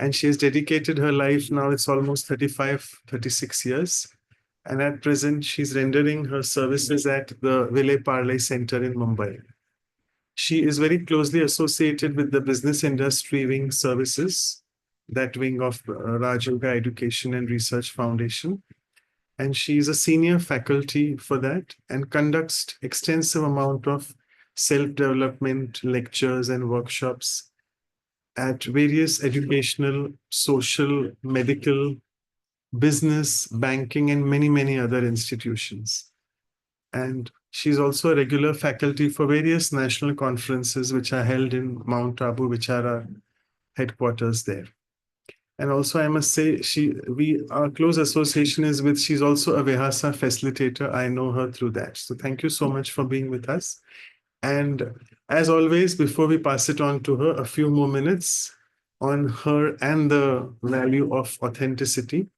And she has dedicated her life now, it's almost 35, 36 years. And at present, she's rendering her services at the Vile Parle Center in Mumbai. She is very closely associated with the business industry wing services, that wing of Raj Yoga Education and Research Foundation. And she is a senior faculty for that and conducts extensive amount of self-development lectures and workshops at various educational, social, medical, business, banking, and many, many other institutions. And she's also a regular faculty for various national conferences which are held in Mount Abu, which are our headquarters there. And also, I must say, our close association is with, she's also a Vihasa facilitator. I know her through that. So thank you so much for being with us. And as always, before we pass it on to her, a few more minutes on her and the value of authenticity.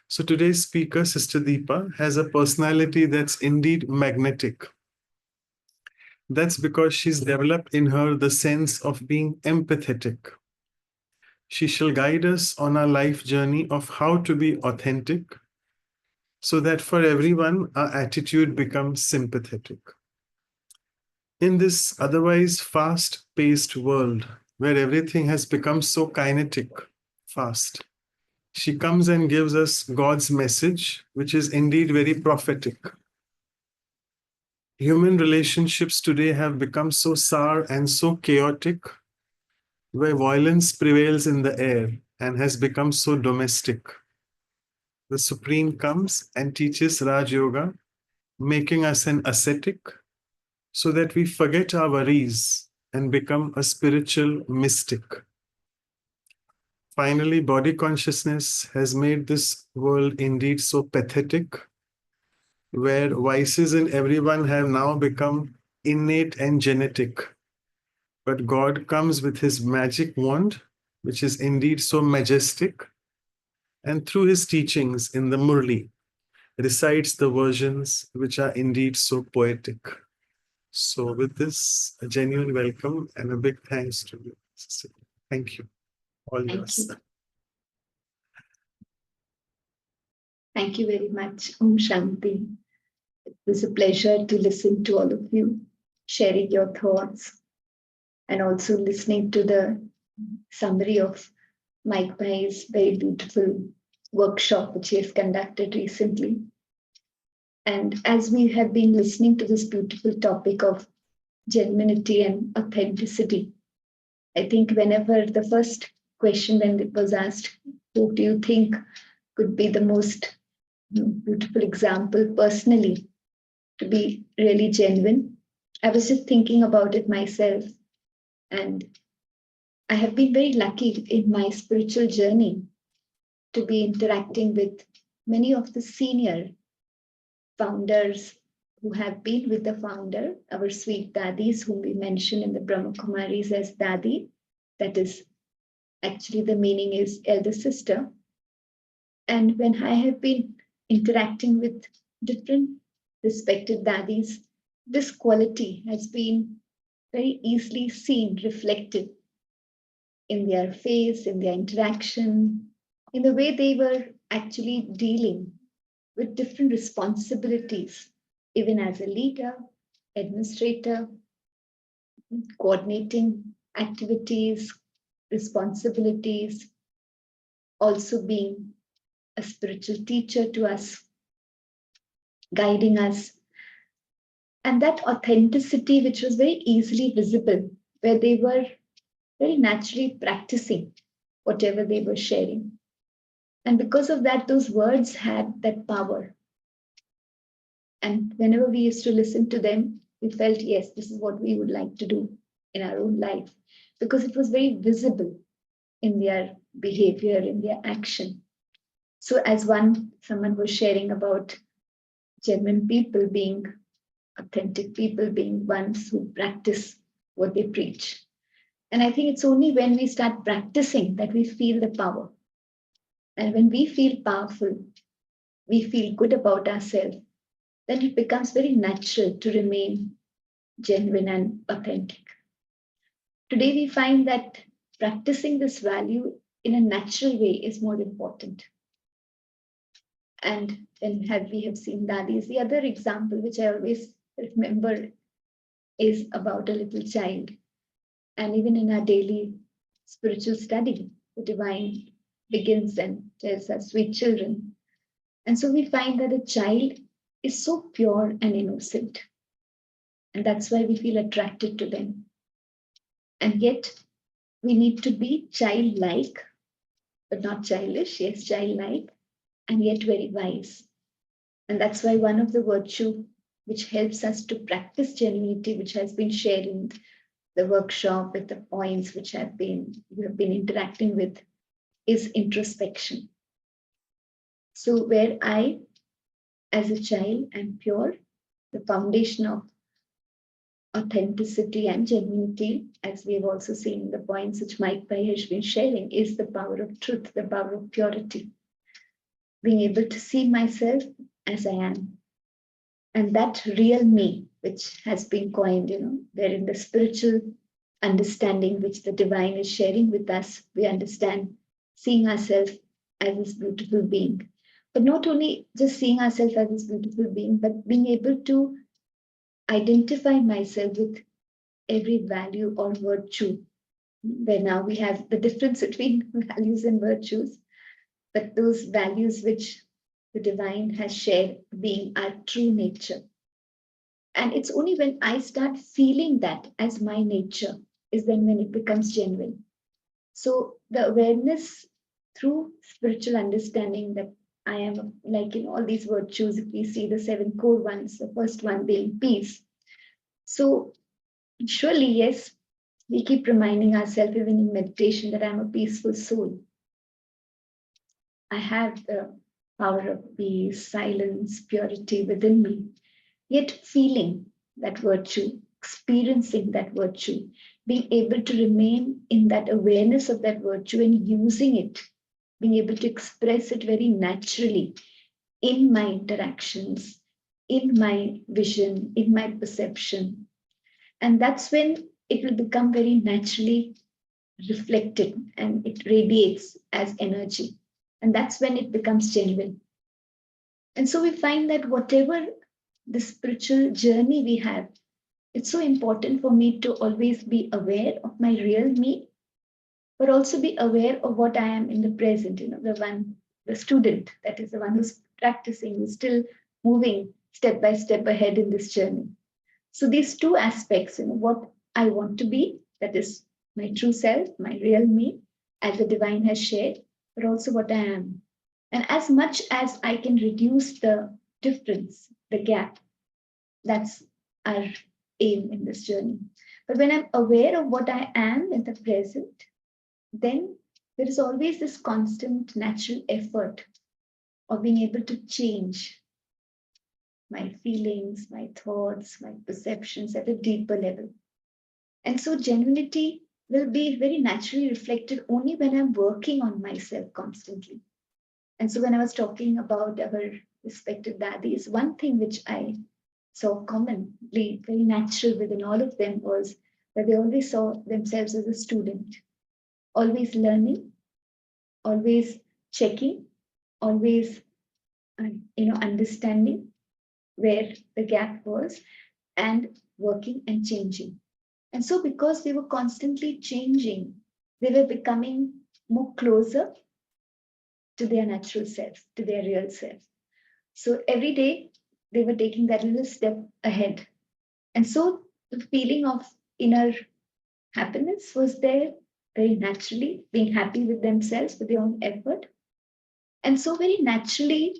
So today's speaker, Sister Deepa, has a personality that's indeed magnetic. That's because she's developed in her the sense of being empathetic. She shall guide us on our life journey of how to be authentic, so that for everyone, our attitude becomes sympathetic. In this otherwise fast-paced world, where everything has become so kinetic, fast, she comes and gives us God's message, which is indeed very prophetic. Human relationships today have become so sour and so chaotic, where violence prevails in the air and has become so domestic. The Supreme comes and teaches Raj Yoga, making us an ascetic, so that we forget our worries and become a spiritual mystic. Finally, body consciousness has made this world indeed so pathetic, where vices in everyone have now become innate and genetic. But God comes with his magic wand, which is indeed so majestic, and through his teachings in the Murli, recites the versions which are indeed so poetic. So with this, a genuine welcome and a big thanks to you, sister. Thank you. All yours. Thank you very much. Om Shanti. It was a pleasure to listen to all of you, sharing your thoughts, and also listening to the summary of Mike Bhai's very beautiful workshop, which he has conducted recently. And as we have been listening to this beautiful topic of genuinity and authenticity. I think whenever the first question when it was asked, who do you think could be the most beautiful example personally to be really genuine, I was just thinking about it myself. And I have been very lucky in my spiritual journey to be interacting with many of the senior founders who have been with the founder, our sweet Dadis, whom we mention in the Brahma Kumaris as Dadi. That is actually the meaning is elder sister. And when I have been interacting with different respected Dadis, this quality has been very easily seen, reflected in their face, in their interaction, in the way they were actually dealing with different responsibilities, even as a leader, administrator, coordinating activities, responsibilities, also being a spiritual teacher to us, guiding us. And that authenticity, which was very easily visible, where they were very naturally practicing whatever they were sharing. And because of that, those words had that power. And whenever we used to listen to them, we felt, yes, this is what we would like to do in our own life, because it was very visible in their behavior, in their action. So as someone was sharing about genuine people being authentic people, being ones who practice what they preach. And I think it's only when we start practicing that we feel the power. And when we feel powerful, we feel good about ourselves, then it becomes very natural to remain genuine and authentic. Today, we find that practicing this value in a natural way is more important. And then we have seen Dadis. The other example, which I always remember, is about a little child. And even in our daily spiritual study, the divine begins and tells us, sweet children. And so we find that a child is so pure and innocent. And that's why we feel attracted to them. And yet we need to be childlike, but not childish, yes, childlike, and yet very wise. And that's why one of the virtue which helps us to practice genuinity, which has been shared in the workshop with the points which you have been interacting with, is introspection. So where I, as a child, am pure, the foundation of authenticity and genuinity, as we have also seen in the points which Mike Pai has been sharing, is the power of truth, the power of purity. Being able to see myself as I am. And that real me, which has been coined, wherein the spiritual understanding which the divine is sharing with us, we understand seeing ourselves as this beautiful being. But not only just seeing ourselves as this beautiful being, but being able to identify myself with every value or virtue, where now we have the difference between values and virtues, but those values which the divine has shared being our true nature. And it's only when I start feeling that as my nature is then when it becomes genuine. So the awareness through spiritual understanding that I am like in all these virtues, if we see the 7 core ones, the first one being peace. So surely, yes, we keep reminding ourselves even in meditation that I'm a peaceful soul. I have the power of peace, silence, purity within me. Yet feeling that virtue, experiencing that virtue, being able to remain in that awareness of that virtue and using it, being able to express it very naturally in my interactions, in my vision, in my perception. And that's when it will become very naturally reflected and it radiates as energy. And that's when it becomes genuine. And so we find that whatever the spiritual journey we have, it's so important for me to always be aware of my real me, but also be aware of what I am in the present, the student, that is the one who's practicing, who's still moving step by step ahead in this journey. So these two aspects, what I want to be, that is my true self, my real me, as the divine has shared, but also what I am. And as much as I can reduce the difference, the gap, that's our aim in this journey. But when I'm aware of what I am in the present, then there is always this constant natural effort of being able to change my feelings, my thoughts, my perceptions at a deeper level. And so genuinity will be very naturally reflected only when I'm working on myself constantly. And so when I was talking about our respected daddies, one thing which I saw commonly, very natural within all of them, was that they always saw themselves as a student, always learning, always checking, always understanding where the gap was and working and changing. And so because they were constantly changing, they were becoming more closer to their natural self, to their real self. So every day they were taking that little step ahead. And so the feeling of inner happiness was there very naturally, being happy with themselves, with their own effort. And so very naturally,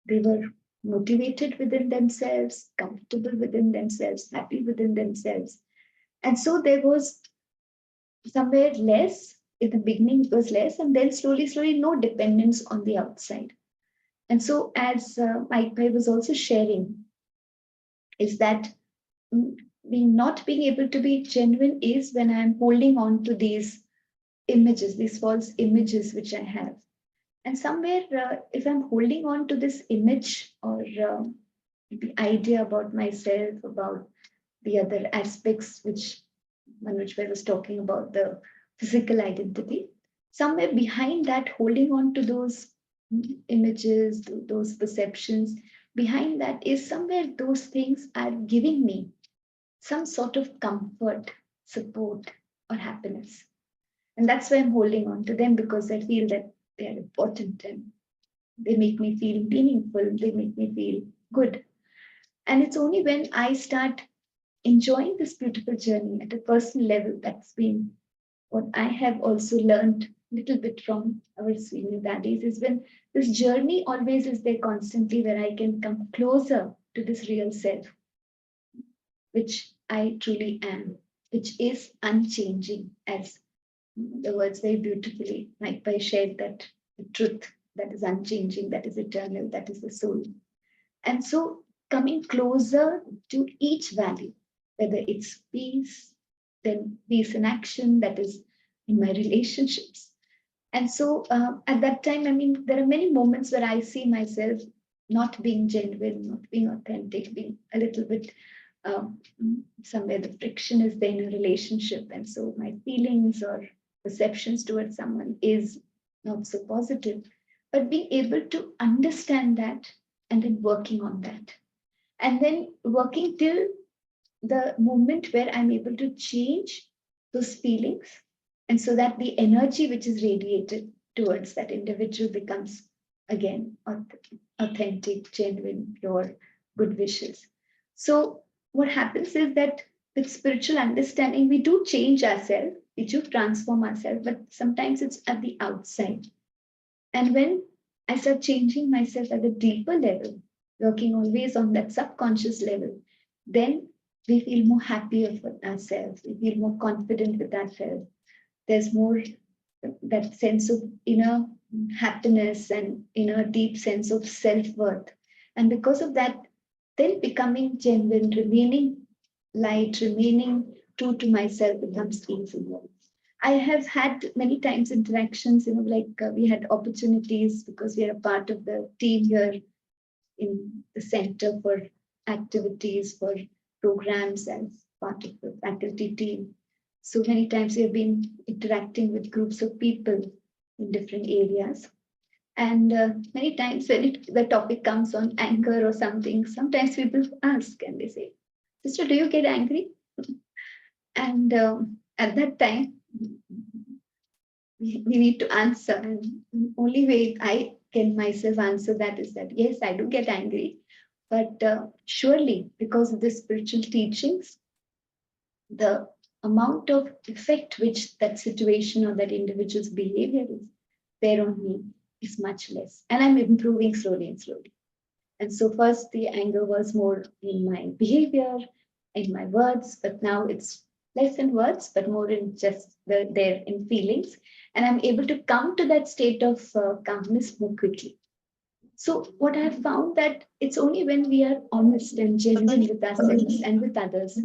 they were motivated within themselves, comfortable within themselves, happy within themselves. And so there was somewhere less, in the beginning it was less, and then slowly, no dependence on the outside. And so as Mike Pai was also sharing, is that not being able to be genuine is when I'm holding on to these images, these false images which I have. And somewhere, if I'm holding on to this image or the idea about myself, about the other aspects which Manoj was talking about, the physical identity, somewhere behind that, holding on to those images, those perceptions, behind that is somewhere those things are giving me some sort of comfort, support, or happiness. And that's why I'm holding on to them, because I feel that they are important and they make me feel meaningful, they make me feel good. And it's only when I start enjoying this beautiful journey at a personal level, that's been what I have also learned a little bit from our senior daddies, is when this journey always is there constantly, where I can come closer to this real self, which I truly am, which is unchanging, as the words very beautifully Mike Pai shared, that the truth that is unchanging, that is eternal, that is the soul. And so coming closer to each value, whether it's peace, then peace in action, that is in my relationships. And so at that time, there are many moments where I see myself not being genuine, not being authentic, being a little bit somewhere the friction is there in a relationship. And so my feelings or perceptions towards someone is not so positive. But being able to understand that and then working on that. And then working till the moment where I'm able to change those feelings. And so that the energy which is radiated towards that individual becomes, again, authentic, genuine, pure, good wishes. So what happens is that with spiritual understanding, we do change ourselves, we do transform ourselves, but sometimes it's at the outside. And when I start changing myself at a deeper level, working always on that subconscious level, then we feel more happier with ourselves, we feel more confident with ourselves. There's more that sense of inner happiness and inner deep sense of self-worth. And because of that, then becoming genuine, remaining light, remaining true to myself becomes easier. I have had many times interactions, we had opportunities because we are a part of the team here in the Center for Activities, for programs as part of the faculty team. So many times we have been interacting with groups of people in different areas. And many times when the topic comes on anger or something, sometimes people ask and they say, "Sister, do you get angry?" And at that time, we need to answer. And the only way I can myself answer that is that, yes, I do get angry. But surely, because of the spiritual teachings, the amount of effect which that situation or that individual's behavior is there on me is much less. And I'm improving slowly and slowly. And so first the anger was more in my behavior, in my words, but now it's less in words, but more in just there in feelings. And I'm able to come to that state of calmness more quickly. So what I've found that it's only when we are honest and genuine with ourselves and with others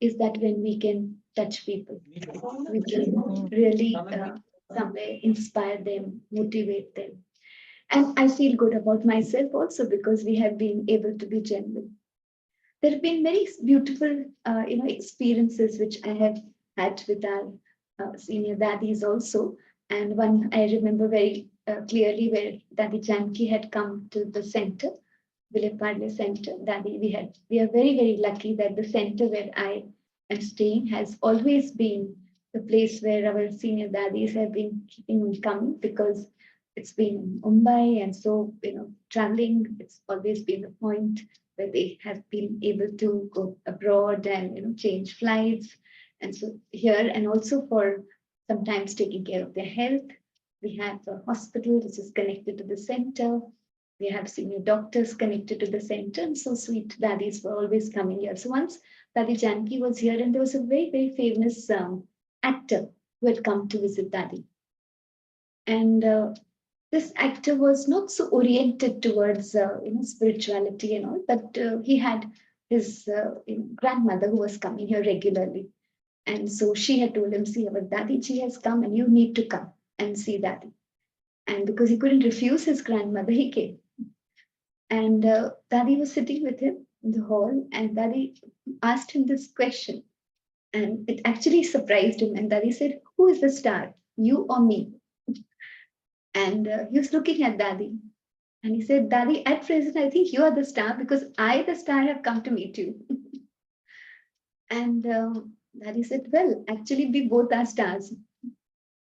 is that when we can touch people, we can really somewhere inspire them, motivate them. And I feel good about myself also because we have been able to be genuine. There have been very beautiful, experiences which I have had with our senior daddies also. And one I remember very clearly where Dadi Janki had come to the center, Vileparle Center. Dadi, we are very, very lucky that the center where I am staying has always been the place where our senior daddies have been keeping on coming because it's been in Mumbai, and so traveling, it's always been the point where they have been able to go abroad and change flights. And so here, and also for sometimes taking care of their health. We have a hospital which is connected to the center. We have senior doctors connected to the center, and so sweet daddies were always coming here. So once Dadi Janki was here, and there was a very, very famous actor who had come to visit Dadi. And this actor was not so oriented towards spirituality and all, but he had his grandmother who was coming here regularly. And so she had told him, see, our Dadiji has come and you need to come and see Dadi. And because he couldn't refuse his grandmother, he came. And Dadi was sitting with him in the hall, and Dadi asked him this question. And it actually surprised him. And Dadi said, who is the star, you or me? And he was looking at Dadi. And he said, Dadi, at present, I think you are the star because I, the star, have come to meet you. And Dadi said, well, actually, we both are stars.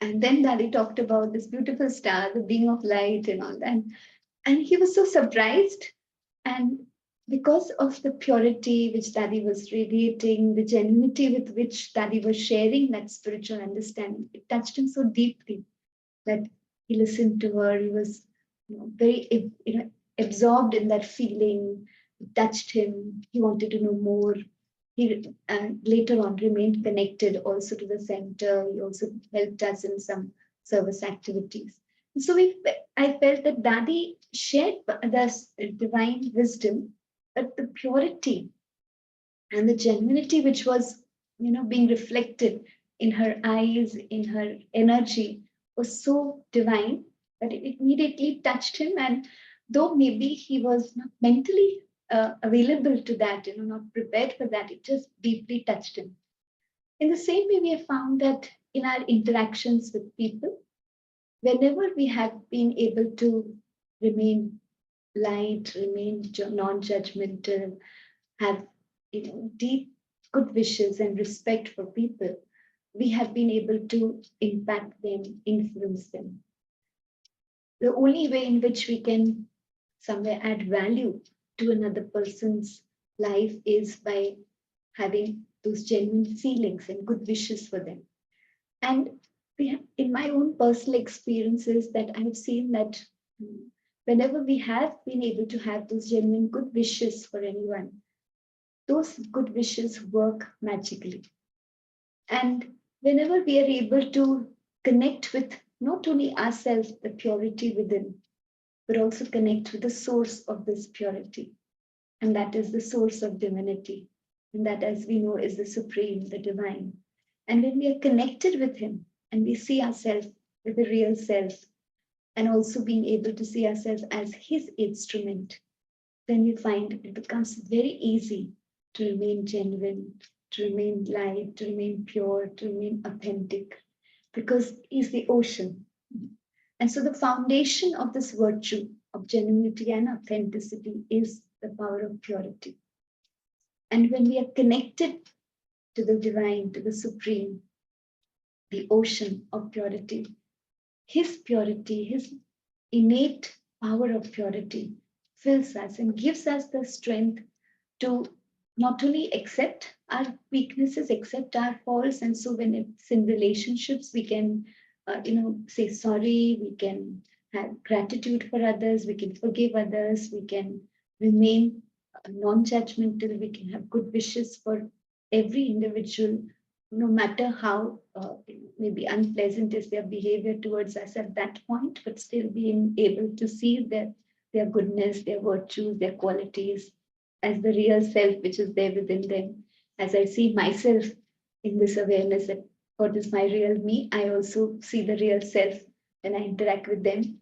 And then Dadi talked about this beautiful star, the being of light and all that. And he was so surprised. And because of the purity which Dadi was radiating, the genuinity with which Dadi was sharing that spiritual understanding, it touched him so deeply that he listened to her. He was very absorbed in that feeling. It touched him. He wanted to know more. He later on remained connected also to the center. He also helped us in some service activities. And so I felt that Dadi shared the divine wisdom, but the purity and the genuinity which was being reflected in her eyes, in her energy, was so divine that it immediately touched him. And though maybe he was not mentally available to that, not prepared for that, it just deeply touched him. In the same way, we have found that in our interactions with people, whenever we have been able to remain light, remain non-judgmental, have deep good wishes and respect for people, we have been able to impact them, influence them. The only way in which we can somewhere add value to another person's life is by having those genuine feelings and good wishes for them. And in my own personal experiences, that I have seen that whenever we have been able to have those genuine good wishes for anyone, those good wishes work magically. And whenever we are able to connect with not only ourselves, the purity within, but also connect with the source of this purity. And that is the source of divinity. And that, as we know, is the supreme, the divine. And when we are connected with him and we see ourselves with the real self, and also being able to see ourselves as his instrument, then we find it becomes very easy to remain genuine, to remain light, to remain pure, to remain authentic, because he's the ocean. And so the foundation of this virtue of genuinity and authenticity is the power of purity. And when we are connected to the divine, to the supreme, the ocean of purity, his innate power of purity fills us and gives us the strength to not only accept our weaknesses, accept our faults. And so when it's in relationships, we can, say sorry, we can have gratitude for others, we can forgive others, we can remain non-judgmental, we can have good wishes for every individual, no matter how maybe unpleasant is their behavior towards us at that point, but still being able to see their goodness, their virtues, their qualities as the real self which is there within them. As I see myself in this awareness that what is my real me, I also see the real self when I interact with them.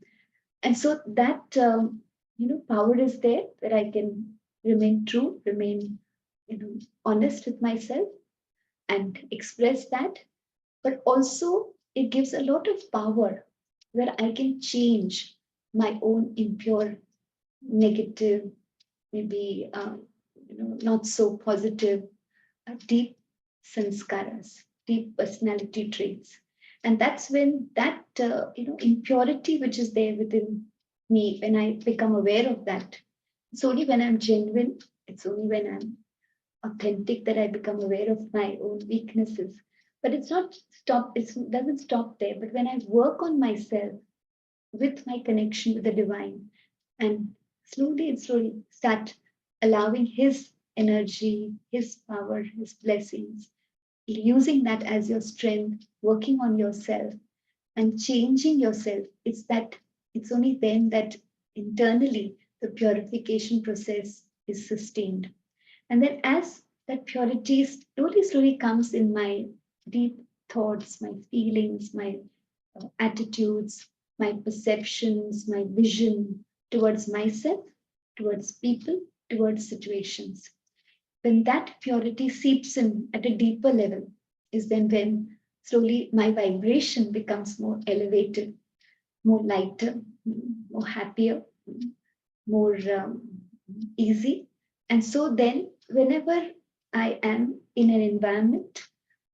And so that power is there that I can remain true, remain honest with myself and express that. But also it gives a lot of power where I can change my own impure, negative, maybe not so positive, deep sanskaras, deep personality traits. And that's when that impurity which is there within me, when I become aware of that, it's only when I'm genuine, it's only when I'm authentic that I become aware of my own weaknesses. But it's not stop, it doesn't stop there. But when I work on myself with my connection with the divine and slowly start allowing his energy, his power, his blessings, using that as your strength, working on yourself and changing yourself, it's only then that internally the purification process is sustained. And then as that purity slowly comes in my deep thoughts, my feelings, my attitudes, my perceptions, my vision towards myself, towards people, towards situations. When that purity seeps in at a deeper level, is then when slowly my vibration becomes more elevated, more lighter, more happier, more easy. And so then whenever I am in an environment,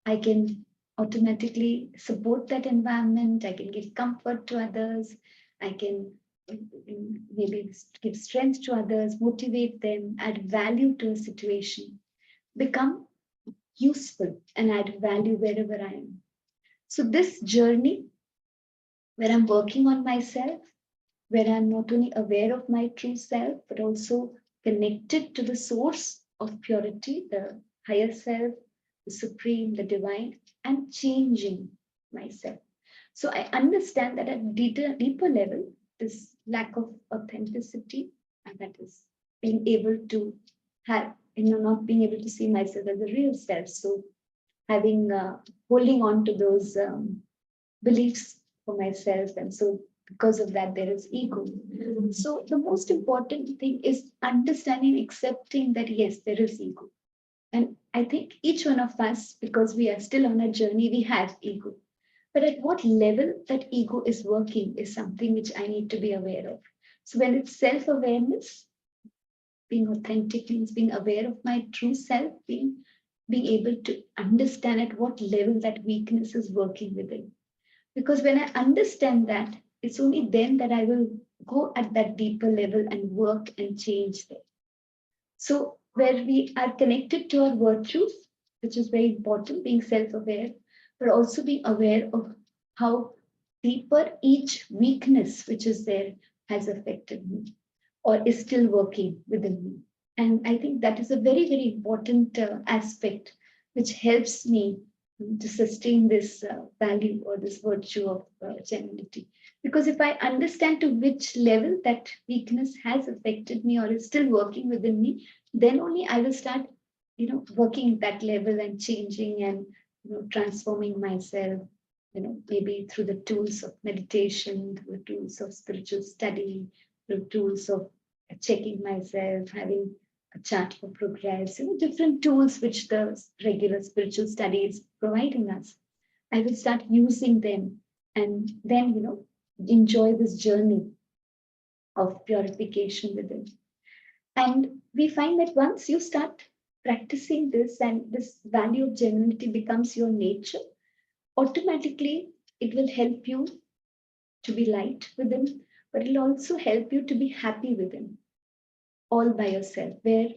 I can automatically support that environment. I can give comfort to others. I can maybe give strength to others, motivate them, add value to a situation, become useful and add value wherever I am. So this journey where I'm working on myself, where I'm not only aware of my true self, but also connected to the source of purity, the higher self, the supreme, the divine, and changing myself. So I understand that at a deeper level, this lack of authenticity, and that is being able to have, not being able to see myself as a real self. So having, holding on to those beliefs for myself. And so because of that, there is ego. So the most important thing is understanding, accepting that, yes, there is ego. And I think each one of us, because we are still on a journey, we have ego. But at what level that ego is working is something which I need to be aware of. So when it's self-awareness, being authentic means being aware of my true self, being able to understand at what level that weakness is working within. Because when I understand that, it's only then that I will go at that deeper level and work and change there. So where we are connected to our virtues, which is very important, being self-aware, but also being aware of how deeper each weakness which is there has affected me or is still working within me. And I think that is a very, very important aspect which helps me to sustain this value or this virtue of genuinity. Because if I understand to which level that weakness has affected me or is still working within me, then only I will start, working at that level and changing and transforming myself, maybe through the tools of meditation, through the tools of spiritual study, through tools of checking myself, having a chart for progress, different tools which the regular spiritual study is providing us. I will start using them and then, enjoy this journey of purification within. And we find that once you start practicing this and this value of genuinity becomes your nature, automatically it will help you to be light within, but it'll also help you to be happy within. all by yourself, where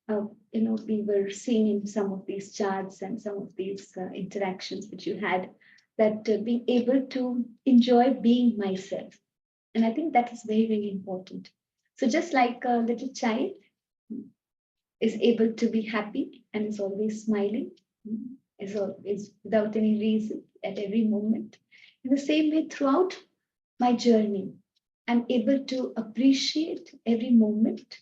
we were seeing in some of these charts and some of these interactions which you had, that being able to enjoy being myself. And I think that is very, very important. So just like a little child is able to be happy and is always smiling, is always without any reason at every moment. In the same way, throughout my journey, I'm able to appreciate every moment,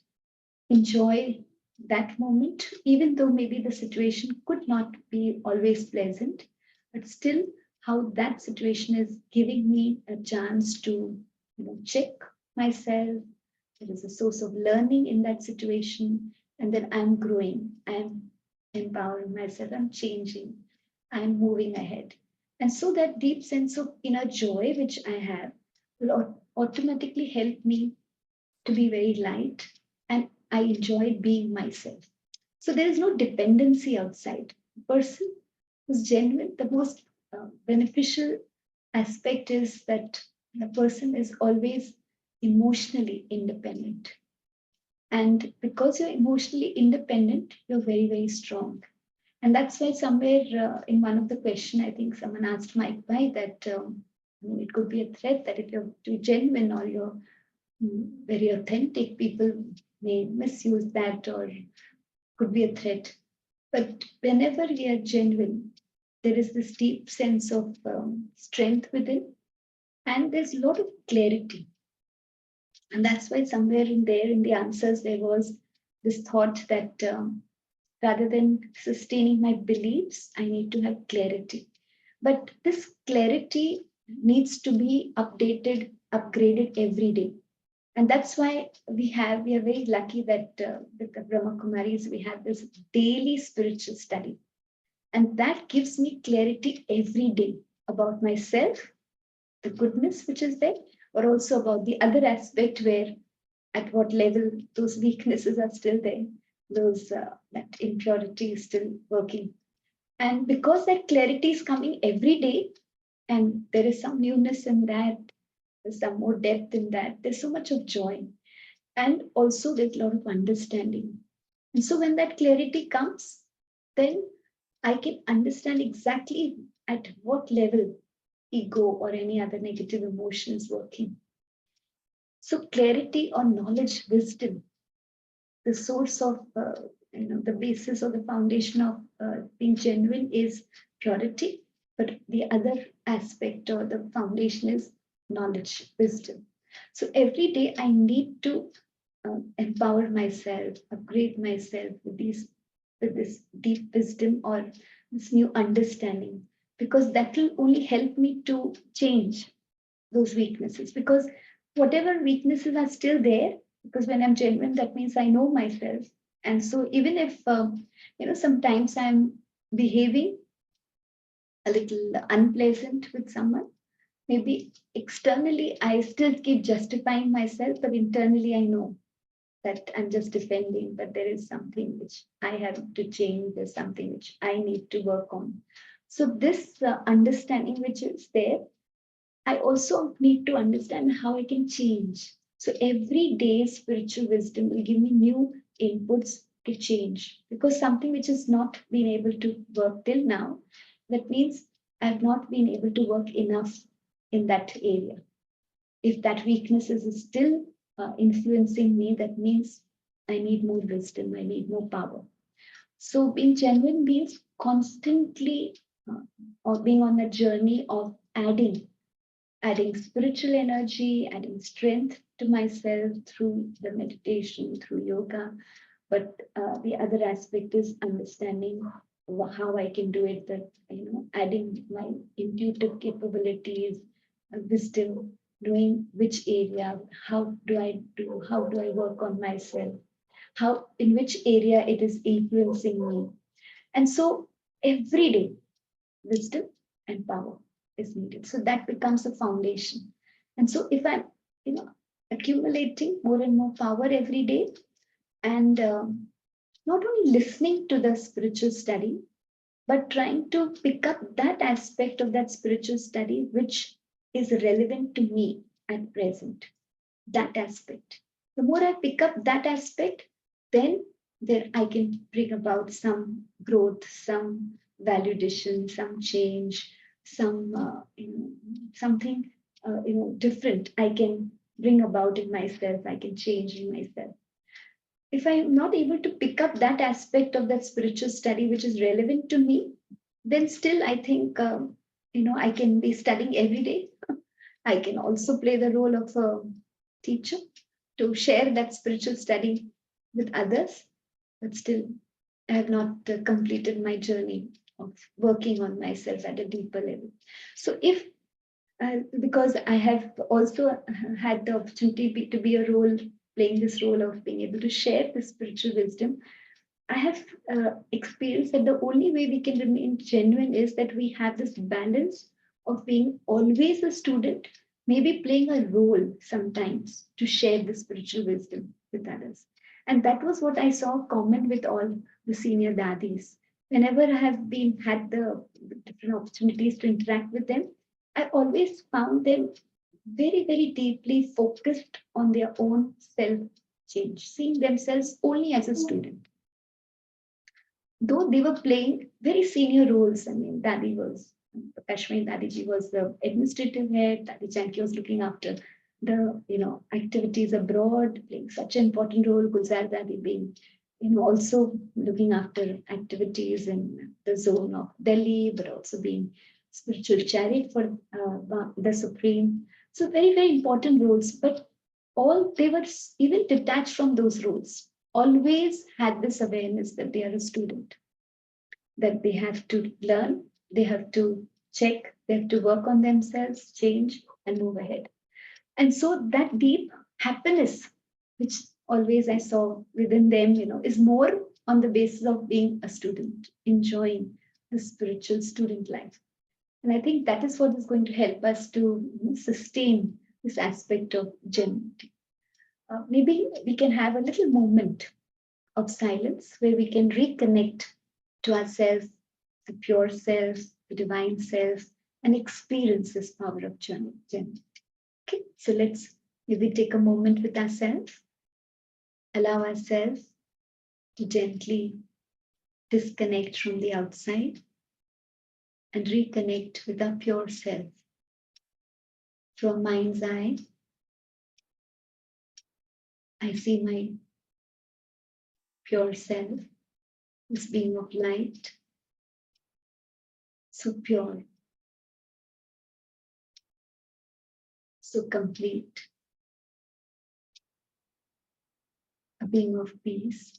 enjoy that moment, even though maybe the situation could not be always pleasant, but still how that situation is giving me a chance to check myself. There is a source of learning in that situation, and then I'm growing, I'm empowering myself, I'm changing, I'm moving ahead. And so that deep sense of inner joy which I have will automatically help me to be very light, and I enjoy being myself. So there is no dependency outside. The person who's genuine, the most beneficial aspect is that the person is always emotionally independent. And because you're emotionally independent, you're very, very strong. And that's why somewhere in one of the questions, I think someone asked Mike Bai that it could be a threat that if you're too genuine or you're very authentic, people may misuse that or could be a threat. But whenever we are genuine, there is this deep sense of strength within, and there's a lot of clarity. And that's why somewhere in there, in the answers, there was this thought that rather than sustaining my beliefs, I need to have clarity. But this clarity needs to be updated, upgraded every day. And that's why we are very lucky that with the Brahma Kumaris, we have this daily spiritual study. And that gives me clarity every day about myself, the goodness which is there, or also about the other aspect where at what level those weaknesses are still there, those that impurity is still working. And because that clarity is coming every day, and there is some newness in that, there's some more depth in that, there's so much of joy. And also there's a lot of understanding. And so when that clarity comes, then I can understand exactly at what level ego or any other negative emotion is working. So clarity or knowledge, wisdom, the source of, the basis or the foundation of being genuine is purity. But the other aspect or the foundation is knowledge, wisdom. So every day I need to empower myself, upgrade myself with this deep wisdom or this new understanding, because that will only help me to change those weaknesses. Because whatever weaknesses are still there, because when I'm genuine, that means I know myself. And so even if sometimes I'm behaving a little unpleasant with someone, maybe externally I still keep justifying myself, but internally I know that I'm just defending, but there is something which I have to change, there's something which I need to work on. So this understanding which is there, I also need to understand how I can change. So every day spiritual wisdom will give me new inputs to change, because something which has not been able to work till now, that means I've not been able to work enough in that area. If that weakness is still influencing me, that means I need more wisdom, I need more power. So being genuine means constantly or being on a journey of adding spiritual energy, adding strength to myself through the meditation, through yoga. But the other aspect is understanding how I can do it, that, adding my intuitive capabilities, wisdom, knowing which area, how do I work on myself, in which area it is influencing me. And so every day, wisdom and power is needed. So that becomes a foundation. And so if I'm, accumulating more and more power every day, and not only listening to the spiritual study, but trying to pick up that aspect of that spiritual study which is relevant to me at present, that aspect. The more I pick up that aspect, then there I can bring about some growth, some validation, some change, some something different I can bring about in myself. I can change in myself. If I am not able to pick up that aspect of that spiritual study which is relevant to me, then still I think I can be studying every day. I can also play the role of a teacher to share that spiritual study with others, but still I have not completed my journey of working on myself at a deeper level. So if because I have also had the opportunity to be a role, playing this role of being able to share the spiritual wisdom, I have experienced that the only way we can remain genuine is that we have this balance of being always a student, maybe playing a role sometimes to share the spiritual wisdom with others. And that was what I saw common with all the senior daddies. Whenever I have had the different opportunities to interact with them, I always found them very, very deeply focused on their own self change, seeing themselves only as a student. Though they were playing very senior roles. I mean, Daddy was, Kashmir Dadiji was the administrative head, Daddy Janki was looking after the, activities abroad, playing such an important role, Gulzar Dadi being, also looking after activities in the zone of Delhi, but also being spiritual chariot for the Supreme. So very, very important roles, but all they were even detached from those roles, always had this awareness that they are a student, that they have to learn, they have to check, they have to work on themselves, change, and move ahead. And so that deep happiness, which always I saw within them, is more on the basis of being a student, enjoying the spiritual student life. And I think that is what is going to help us to sustain this aspect of genuinity. Maybe we can have a little moment of silence where we can reconnect to ourselves, the pure self, the divine self, and experience this power of genuinity. Okay, so let's maybe take a moment with ourselves, allow ourselves to gently disconnect from the outside and reconnect with our pure self. From mind's eye, I see my pure self, this being of light, so pure, so complete, a being of peace,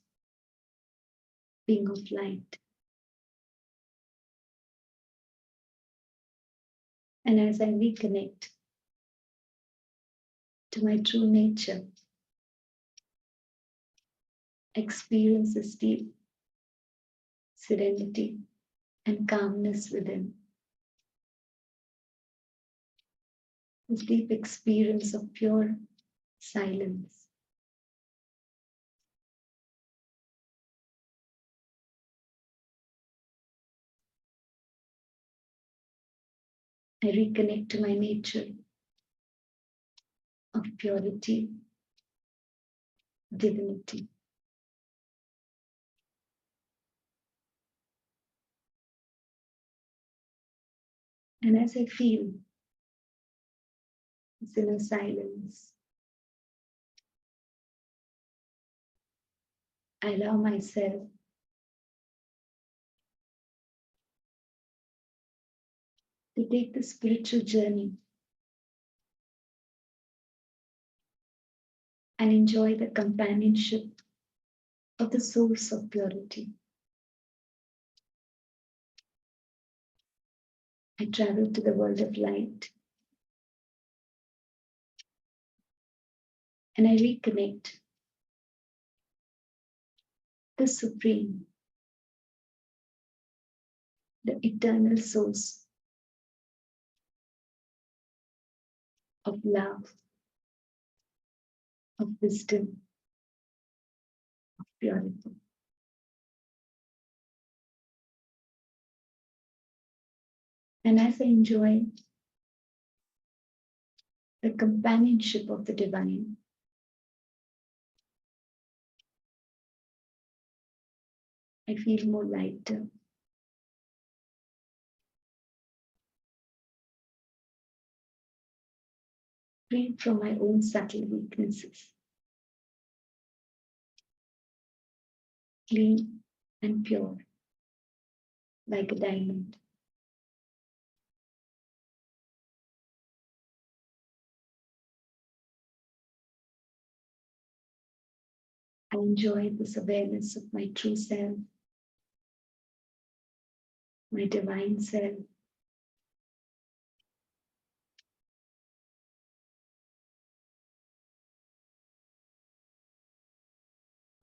being of light. And as I reconnect to my true nature, experience this deep serenity and calmness within. This deep experience of pure silence. I reconnect to my nature of purity, divinity. And as I feel this inner silence, I allow myself to take the spiritual journey and enjoy the companionship of the source of purity. I travel to the world of light and I reconnect the Supreme, the eternal source of love, of wisdom, of purity. And as I enjoy the companionship of the divine, I feel more lighter. Free from my own subtle weaknesses. Clean and pure, like a diamond. I enjoy this awareness of my true self, my divine self.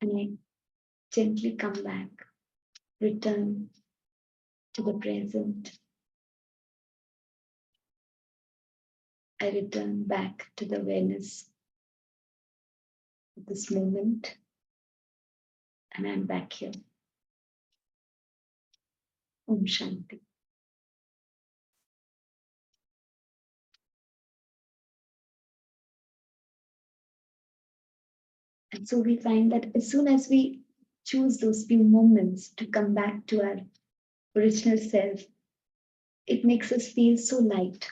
And I gently come back, return to the present. I return back to the awareness of this moment, and I'm back here. Om Shanti. And so we find that as soon as we choose those few moments to come back to our original self, it makes us feel so light.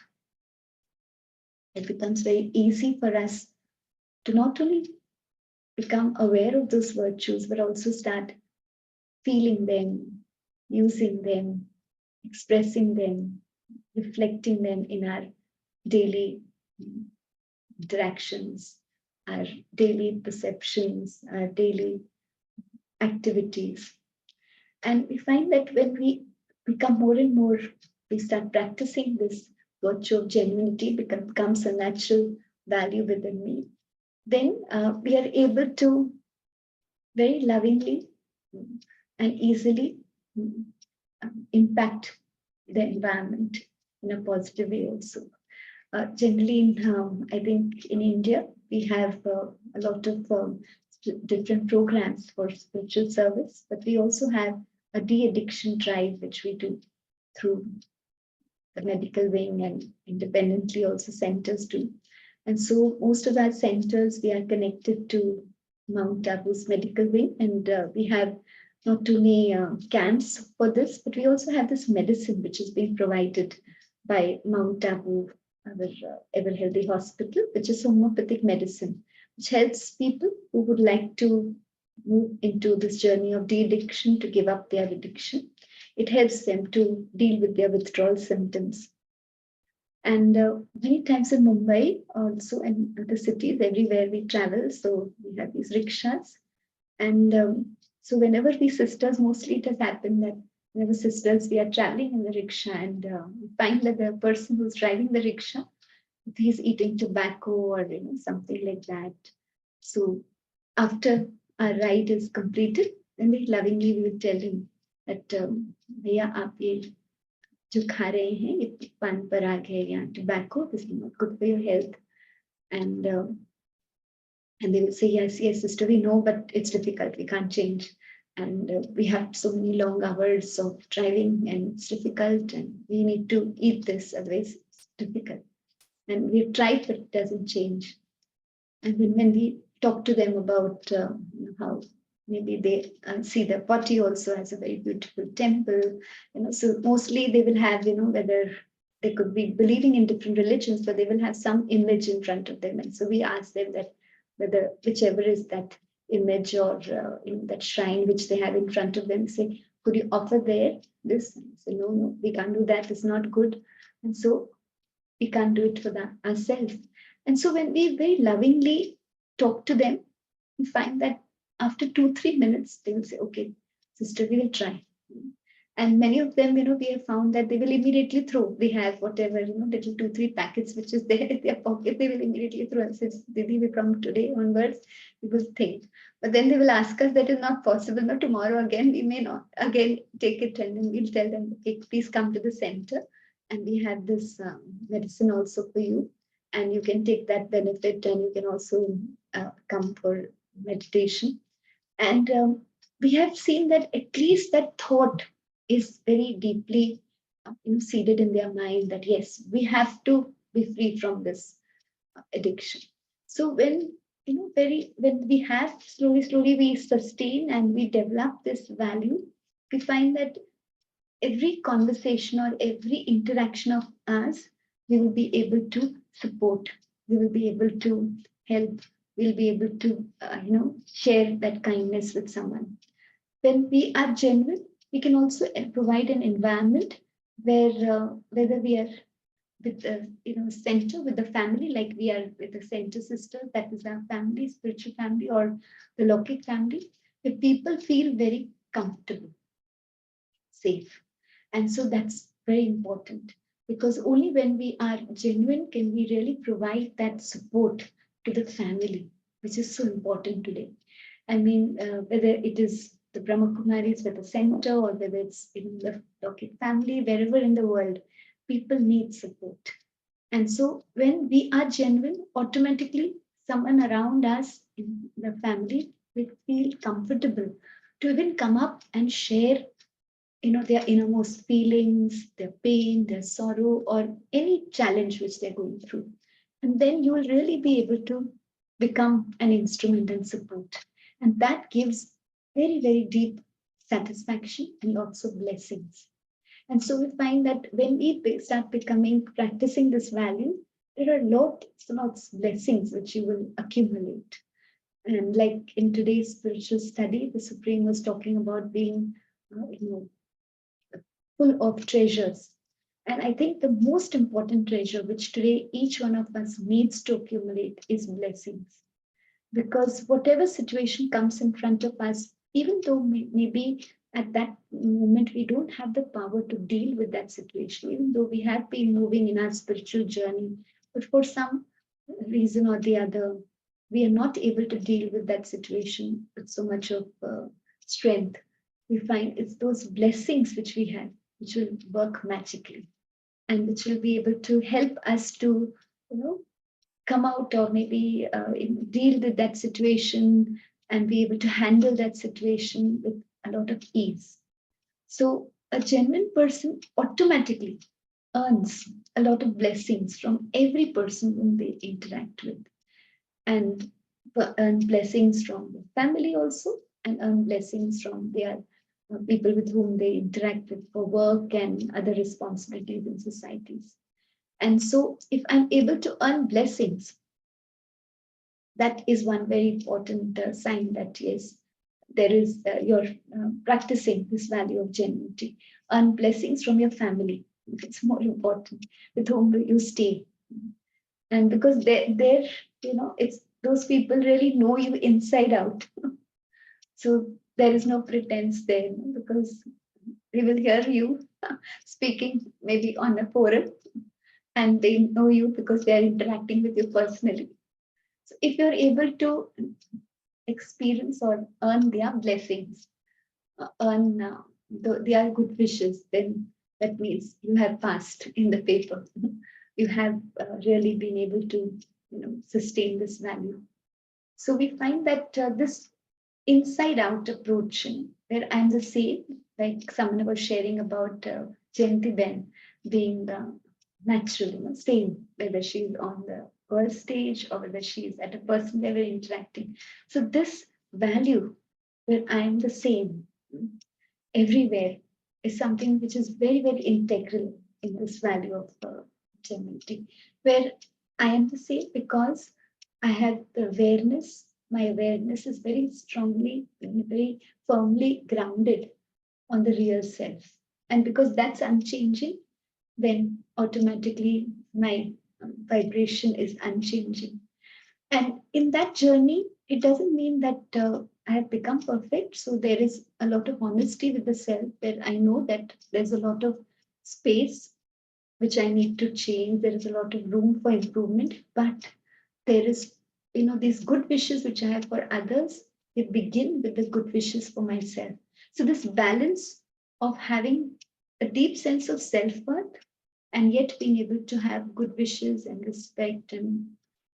It becomes very easy for us to not only become aware of those virtues, but also start feeling them, using them, expressing them, reflecting them in our daily interactions, our daily perceptions, our daily activities. And we find that when we become more and more, we start practicing this virtue of genuinity, becomes a natural value within me, then we are able to very lovingly and easily impact the environment in a positive way also. Generally, I think in India, we have a lot of different programs for spiritual service, but we also have a de-addiction drive, which we do through the medical wing, and independently also centers do. And so most of our centers, we are connected to Mount Abu's medical wing, and we have not only camps for this, but we also have this medicine which is being provided by Mount Abu, our Ever Healthy Hospital, which is homeopathic medicine, which helps people who would like to move into this journey of de-addiction, to give up their addiction. It helps them to deal with their withdrawal symptoms. And many times in Mumbai, also in other cities, everywhere we travel, so we have these rickshaws. And so whenever we sisters, mostly it has happened that whenever sisters, we are traveling in the rickshaw, and we find that the person who's driving the rickshaw, he's eating tobacco or something like that. So after our ride is completed, then we lovingly we would tell him that Bhaiya, aap ye जो खा रहे हैं ये पान पराग है या tobacco, this is not good for your health. And they will say, yes, sister, we know, but it's difficult, we can't change. And we have so many long hours of driving, and it's difficult, and we need to eat this, otherwise it's difficult. And we've tried, but it doesn't change. And then when we talk to them about how maybe they see the Patti also has a very beautiful temple, so mostly they will have, whether they could be believing in different religions, but they will have some image in front of them. And so we ask them that whether whichever is that image or that shrine which they have in front of them, say, could you offer there this? And say, no, we can't do that. It's not good. And so we can't do it for ourselves. And so when we very lovingly talk to them, we find that after 2-3 minutes, they will say, okay, sister, we will try. And many of them, we have found that they will immediately throw. We have whatever, little 2-3 packets which is there in their pocket, they will immediately throw and say, Didi, we from today onwards, we will think. But then they will ask us that is not possible. No, tomorrow again, we may not again take it, and then we'll tell them, okay, please come to the center. And we have this medicine also for you. And you can take that benefit, and you can also come for meditation. And we have seen that at least that thought is very deeply seated in their mind that, yes, we have to be free from this addiction. So when, when we have slowly we sustain and we develop this value, we find that every conversation or every interaction of us, we will be able to support, we will be able to help, we'll be able to, share that kindness with someone. When we are genuine, we can also provide an environment where whether we are with the center, with the family, like we are with the center sister, that is our family, spiritual family, or the Lokik family, the people feel very comfortable, safe. And so that's very important, because only when we are genuine can we really provide that support to the family, which is so important today. I mean, whether it is the Brahma Kumaris with the center, or whether it's in the Lokik family, wherever in the world, people need support. And so when we are genuine, automatically someone around us in the family will feel comfortable to even come up and share their innermost feelings, their pain, their sorrow, or any challenge which they're going through. And then you will really be able to become an instrument and support. And that gives very, very deep satisfaction and lots of blessings. And so we find that when we start practicing this value, there are lots of blessings which you will accumulate. And like in today's spiritual study, the Supreme was talking about being, full of treasures. And I think the most important treasure which today each one of us needs to accumulate is blessings. Because whatever situation comes in front of us, even though maybe at that moment we don't have the power to deal with that situation, even though we have been moving in our spiritual journey, but for some reason or the other, we are not able to deal with that situation with so much of strength. We find it's those blessings which we have, which will work magically, and which will be able to help us to, come out, or maybe deal with that situation and be able to handle that situation with a lot of ease. So a genuine person automatically earns a lot of blessings from every person whom they interact with, and earn blessings from the family also, and earn blessings from their people with whom they interact with for work and other responsibilities in societies. And so if I'm able to earn blessings, that is one very important sign that yes, there is you're practicing this value of genuinity. Earn blessings from your family. It's more important, with whom you stay. And because they're it's those people really know you inside out. So there is no pretense there, because they will hear you speaking maybe on a forum, and they know you because they are interacting with you personally. So if you're able to experience or earn their blessings, earn their good wishes, then that means you have passed in the paper. You have really been able to sustain this value. So we find that this inside out approach, where I'm the same, like someone was sharing about Jayanti Ben being natural, same, whether she's on the world stage or whether she's at a personal level interacting. So this value, where I am the same everywhere, is something which is very, very integral in this value of genuinity, where I am the same because I have the awareness. My awareness is very strongly, very firmly grounded on the real self. And because that's unchanging, then automatically my vibration is unchanging. And in that journey, it doesn't mean that I have become perfect. So there is a lot of honesty with the self, where I know that there's a lot of space which I need to change. There is a lot of room for improvement, but there is, these good wishes which I have for others, they begin with the good wishes for myself. So this balance of having a deep sense of self-worth and yet being able to have good wishes and respect and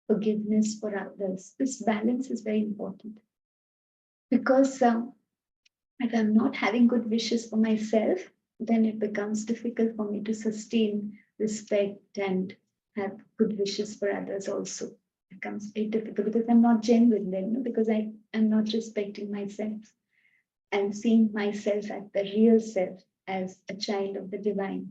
forgiveness for others, this balance is very important. Because if I'm not having good wishes for myself, then it becomes difficult for me to sustain respect and have good wishes for others also. It becomes very difficult because I'm not genuine then, because I am not respecting myself. and seeing myself as the real self, as a child of the divine.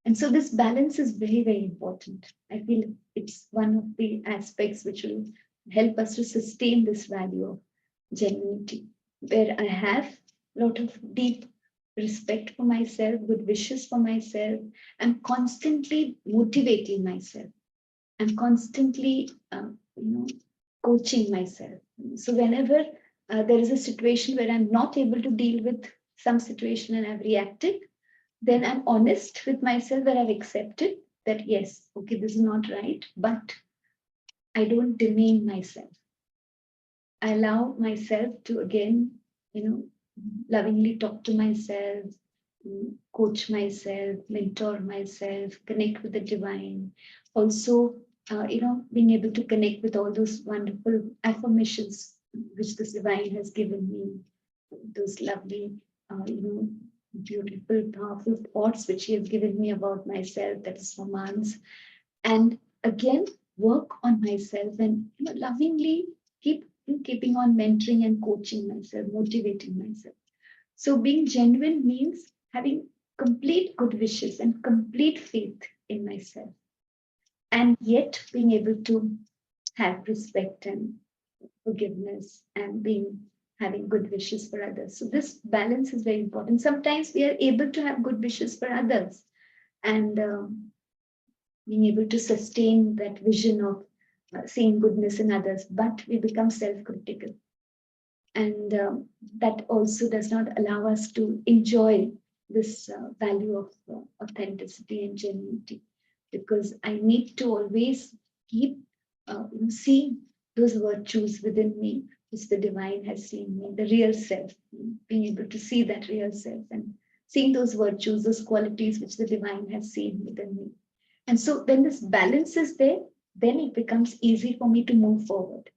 And so this balance is very, very important. I feel it's one of the aspects which will help us to sustain this value of genuinity, where I have a lot of deep respect for myself, good wishes for myself. I'm constantly motivating myself. I'm constantly, coaching myself. So whenever there is a situation where I'm not able to deal with some situation and I've reacted, then I'm honest with myself, where I've accepted that, yes, okay, this is not right, but I don't demean myself. I allow myself to again, lovingly talk to myself, coach myself, mentor myself, connect with the divine. Also, being able to connect with all those wonderful affirmations which this divine has given me, those lovely, beautiful, powerful thoughts which he has given me about myself, that is romance. And again, work on myself and lovingly keeping on mentoring and coaching myself, motivating myself. So being genuine means having complete good wishes and complete faith in myself, and yet being able to have respect and forgiveness and having good wishes for others. So this balance is very important. Sometimes we are able to have good wishes for others and being able to sustain that vision of seeing goodness in others, but we become self-critical. And that also does not allow us to enjoy this value of authenticity and genuinity, because I need to always keep seeing those virtues within me, which the divine has seen me, the real self, being able to see that real self and seeing those virtues, those qualities which the divine has seen within me. And so when this balance is there, then it becomes easy for me to move forward.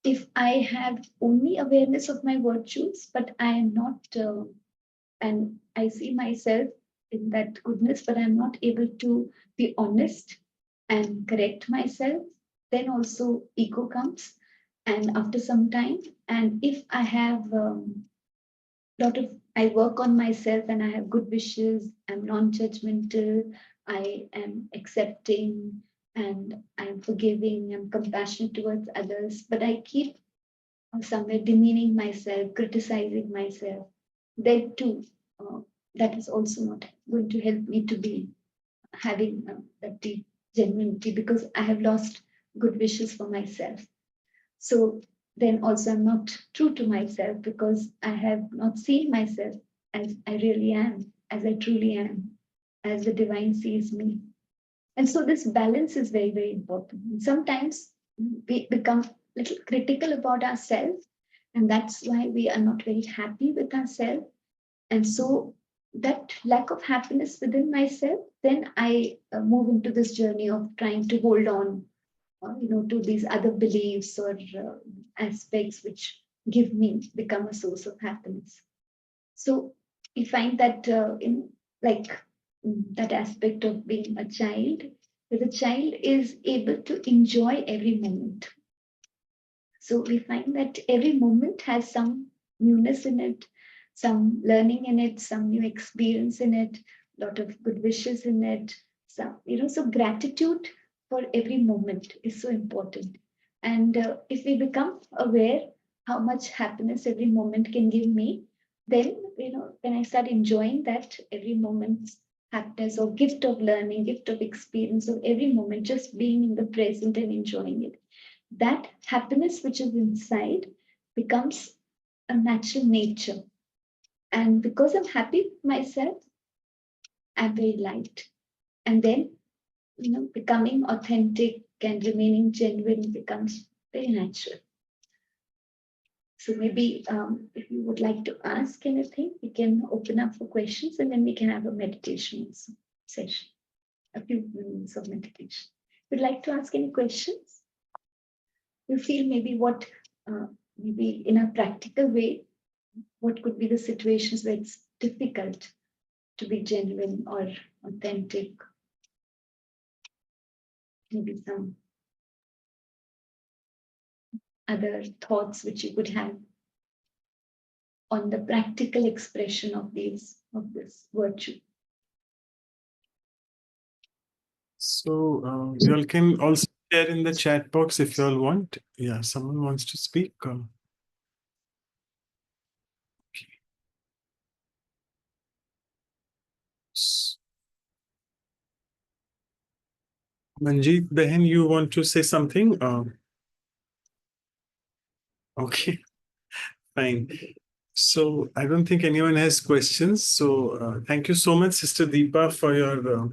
If I have only awareness of my virtues, but I am not, and I see myself in that goodness, but I'm not able to be honest and correct myself, then also ego comes. And after some time, and if I have I work on myself and I have good wishes, I'm non-judgmental, I am accepting, and I'm forgiving, I'm compassionate towards others, but I keep somewhere demeaning myself, criticizing myself, then too, that is also not going to help me to be having that deep genuinity, because I have lost good wishes for myself. So then also I'm not true to myself, because I have not seen myself as I really am, as I truly am, as the divine sees me. And so this balance is very, very important. And sometimes we become a little critical about ourselves, and that's why we are not very happy with ourselves. And so that lack of happiness within myself, then I move into this journey of trying to hold on, to these other beliefs or aspects which become a source of happiness. So we find that that aspect of being a child, where the child is able to enjoy every moment. So we find that every moment has some newness in it, some learning in it, some new experience in it, a lot of good wishes in it. So gratitude for every moment is so important. And if we become aware how much happiness every moment can give me, then, when I start enjoying that every moment's happiness or gift of learning, gift of experience of every moment, just being in the present and enjoying it, that happiness which is inside becomes a natural nature. And because I'm happy with myself, I'm very light. And then, becoming authentic and remaining genuine becomes very natural. So maybe if you would like to ask anything, we can open up for questions, and then we can have a meditation session, a few minutes of meditation. Would you like to ask any questions? You feel maybe maybe in a practical way, what could be the situations where it's difficult to be genuine or authentic? Maybe some other thoughts which you could have. on the practical expression of this virtue. So you all can also share in the chat box if you all want. Yeah, someone wants to speak. Okay. Manjeet Behan, you want to say something? Okay, fine. So I don't think anyone has questions. So thank you so much, Sister Deepa, for your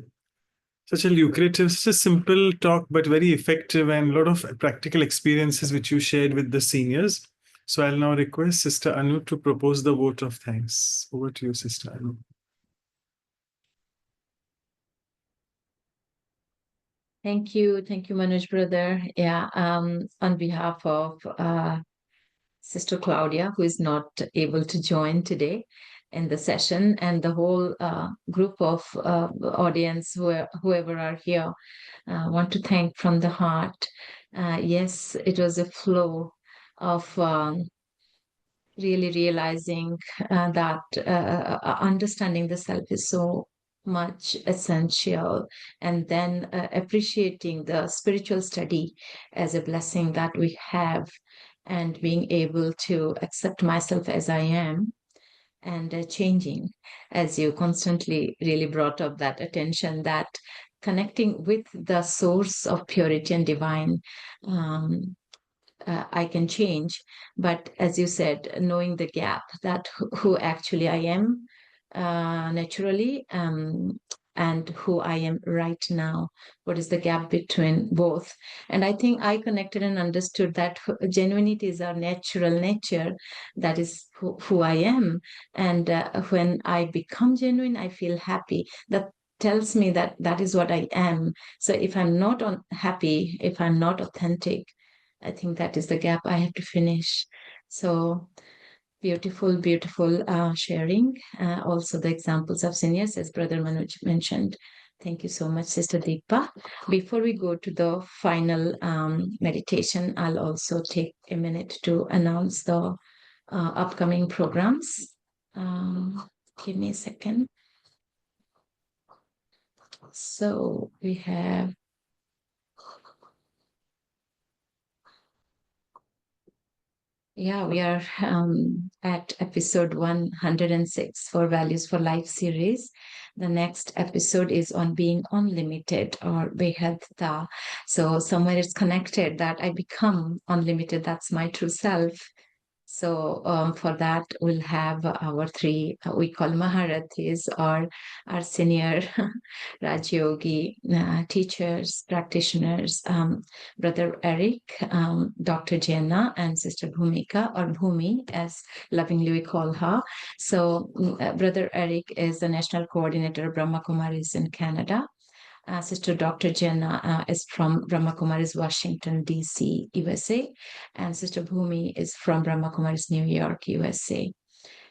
such a lucrative, such a simple talk, but very effective, and a lot of practical experiences which you shared with the seniors. So I'll now request Sister Anu to propose the vote of thanks. Over to you, Sister Anu. Thank you, Manoj brother. Yeah, on behalf of Sister Claudia, who is not able to join today in the session, and the whole group of audience, whoever are here, want to thank from the heart. Yes, it was a flow of really realizing that understanding the self is so much essential, and then appreciating the spiritual study as a blessing that we have, and being able to accept myself as I am, and changing, as you constantly really brought up that attention, that connecting with the source of purity and divine, I can change. But as you said, knowing the gap, that who actually I am naturally, and who I am right now. What is the gap between both? And I think I connected and understood that genuinity is our natural nature. That is who I am. And when I become genuine, I feel happy. That tells me that that is what I am. So if I'm not happy, if I'm not authentic, I think that is the gap I have to finish. So beautiful sharing. Also the examples of seniors, as Brother Manoj mentioned. Thank you so much, Sister Deepa. Before we go to the final meditation, I'll also take a minute to announce the upcoming programs. Give me a second. So we have we are at episode 106 for Values for Life series. The next episode is on being unlimited, or Behadta. So somewhere it's connected that I become unlimited. That's my true self. So for that, we'll have our three, we call Maharathis, or our senior Rajyogi teachers, practitioners, Brother Eric, Dr. Jenna, and Sister Bhumika, or Bhumi, as lovingly we call her. So Brother Eric is the National Coordinator of Brahma Kumaris in Canada. Sister Dr. Jenna is from Brahma Kumaris, Washington, D.C., USA. And Sister Bhumi is from Brahma Kumaris, New York, USA.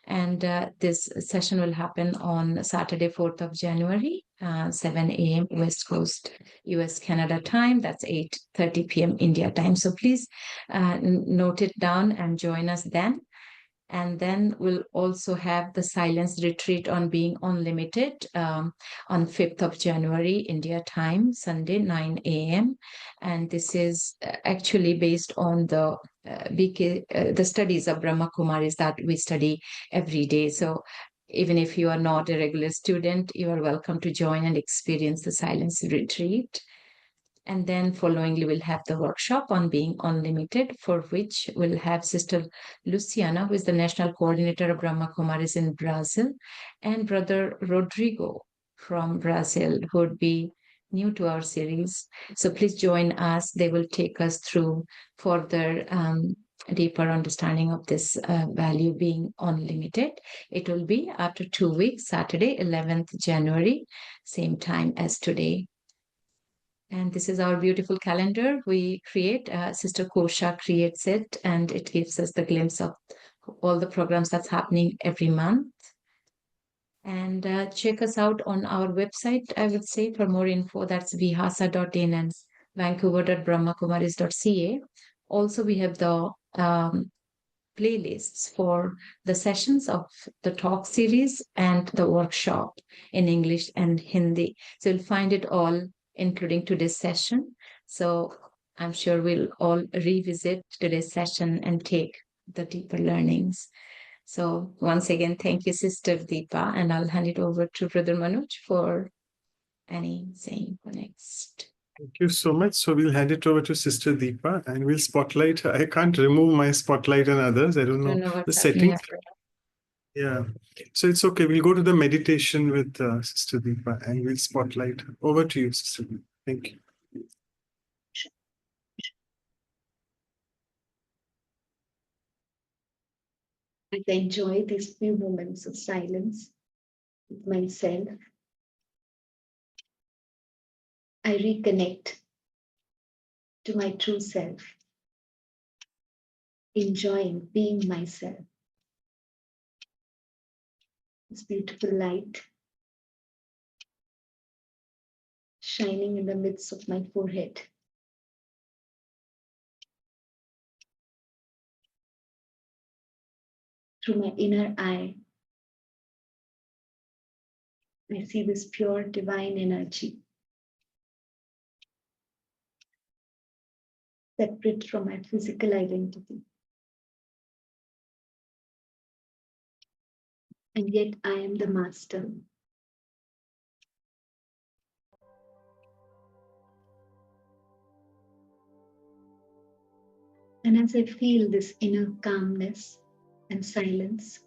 And this session will happen on Saturday, 4th of January, 7 a.m. West Coast, US, Canada time. That's 8:30 p.m. India time. So please note it down and join us then. And then we'll also have the silence retreat on being unlimited on 5th of January, India time, Sunday, 9 a.m. And this is actually based on the the studies of Brahma Kumaris that we study every day. So even if you are not a regular student, you are welcome to join and experience the silence retreat. And then followingly, we'll have the workshop on being unlimited, for which we'll have Sister Luciana, who is the National Coordinator of Brahma Kumaris in Brazil, and Brother Rodrigo from Brazil, who would be new to our series. So please join us. They will take us through further deeper understanding of this value being unlimited. It will be after 2 weeks, Saturday, 11th January, same time as today. And this is our beautiful calendar we create. Sister Kosha creates it, and it gives us the glimpse of all the programs that's happening every month. And check us out on our website, I would say, for more info. That's vihasa.in and vancouver.brahmakumaris.ca. Also, we have the playlists for the sessions of the talk series and the workshop in English and Hindi. So you'll find it all, including today's session. So I'm sure we'll all revisit today's session and take the deeper learnings. So once again, thank you, Sister Deepa, and I'll hand it over to Brother Manoj for any saying next. Thank you so much. So we'll hand it over to Sister Deepa and we'll spotlight. I can't remove my spotlight and others. I don't know the settings. Yeah. So it's okay. We'll go to the meditation with Sister Deepa and we'll spotlight. Over to you, Sister Deepa. Thank you. As I enjoy these few moments of silence with myself, I reconnect to my true self, enjoying being myself. This beautiful light shining in the midst of my forehead. Through my inner eye, I see this pure divine energy, separate from my physical identity. And yet I am the master. And as I feel this inner calmness and silence,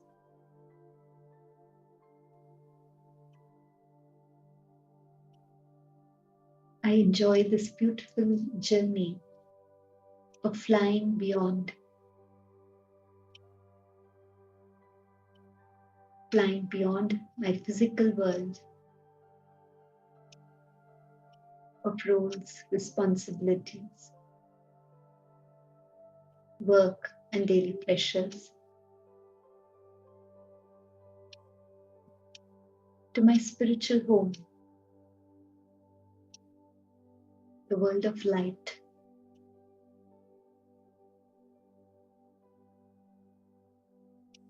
I enjoy this beautiful journey of flying beyond my physical world of roles, responsibilities, work, and daily pressures, to my spiritual home, the world of light.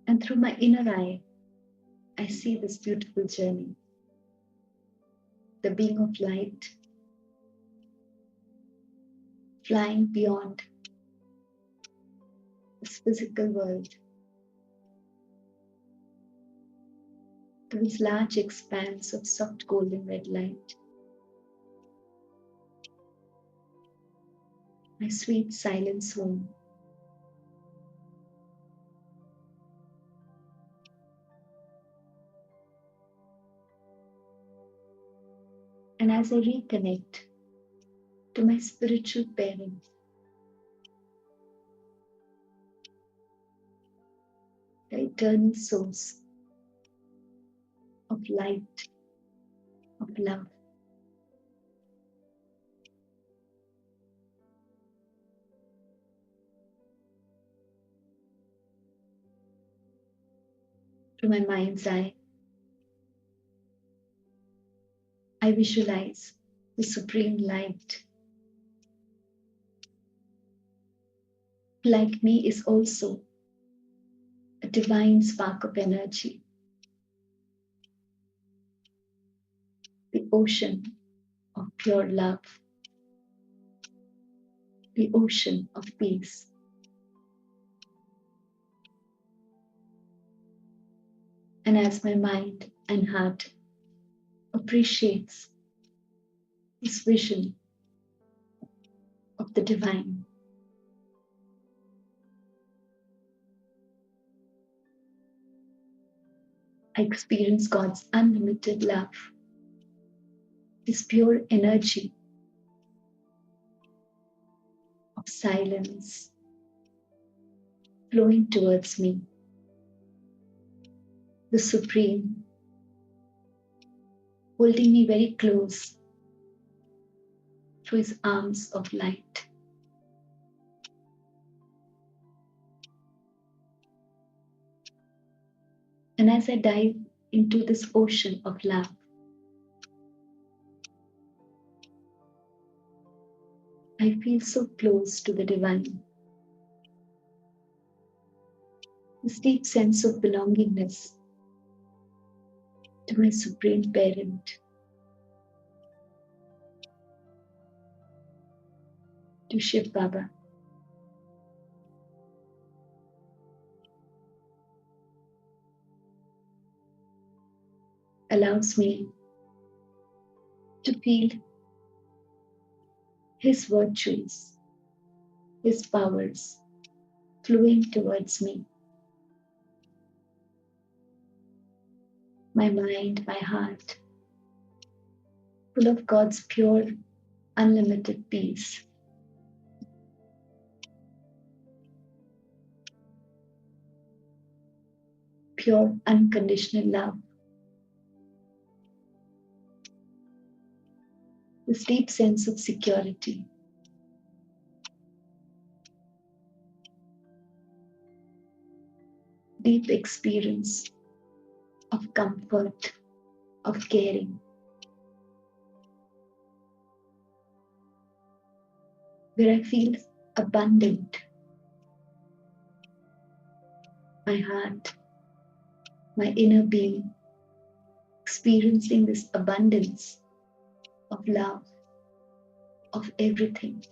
And through my inner eye, I see this beautiful journey, the being of light, flying beyond this physical world to this large expanse of soft golden red light. My sweet silence home. And as I reconnect to my spiritual parents, the eternal source of light, of love, to my mind's eye, I visualize the supreme light. Like me is also a divine spark of energy, the ocean of pure love, the ocean of peace. And as my mind and heart appreciates this vision of the divine, I experience God's unlimited love, His pure energy of silence flowing towards me, the Supreme, holding me very close through His arms of light. And as I dive into this ocean of love, I feel so close to the divine. this deep sense of belongingness to my Supreme Parent, to Shiv Baba. Allows me to feel His virtues, His powers flowing towards me. My mind, my heart, full of God's pure, unlimited peace. Pure, unconditional love. This deep sense of security. Deep experience of comfort, of caring. Where I feel abundant. My heart, my inner being, experiencing this abundance of love, of everything.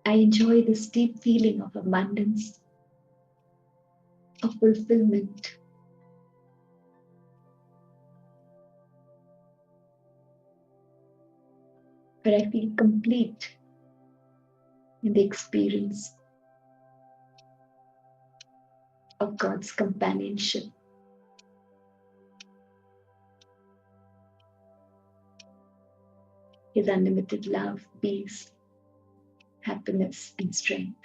I enjoy this deep feeling of abundance, of fulfillment. Where I feel complete in the experience of God's companionship. His unlimited love, peace, happiness, and strength.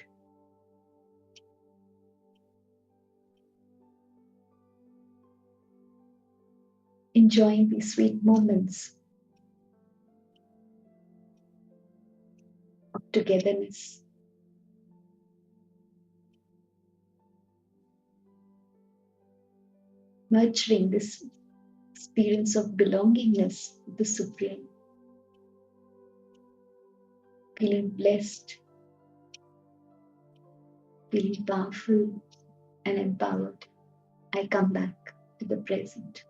Enjoying these sweet moments of togetherness. Nurturing this experience of belongingness with the Supreme. Feeling blessed, feeling powerful and empowered. I come back to the present.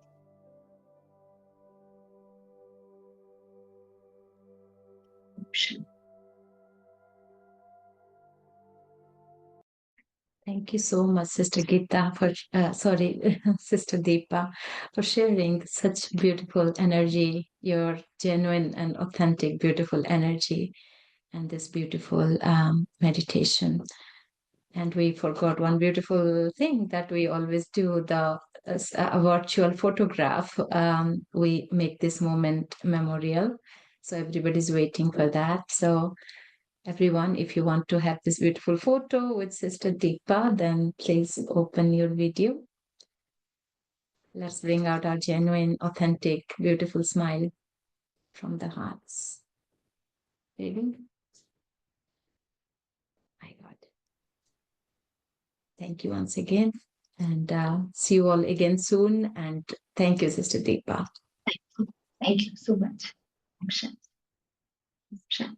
Thank you so much, Sister Geeta, Sister Deepa, for sharing such beautiful energy, your genuine and authentic, beautiful energy, and this beautiful meditation. And we forgot one beautiful thing that we always do, a virtual photograph. We make this moment memorial. So everybody's waiting for that. So everyone, if you want to have this beautiful photo with Sister Deepa, then please open your video. Let's bring out our genuine, authentic, beautiful smile from the hearts. Baby. My God. Thank you once again. And see you all again soon. And thank you, Sister Deepa. Thank you so much. Shanti.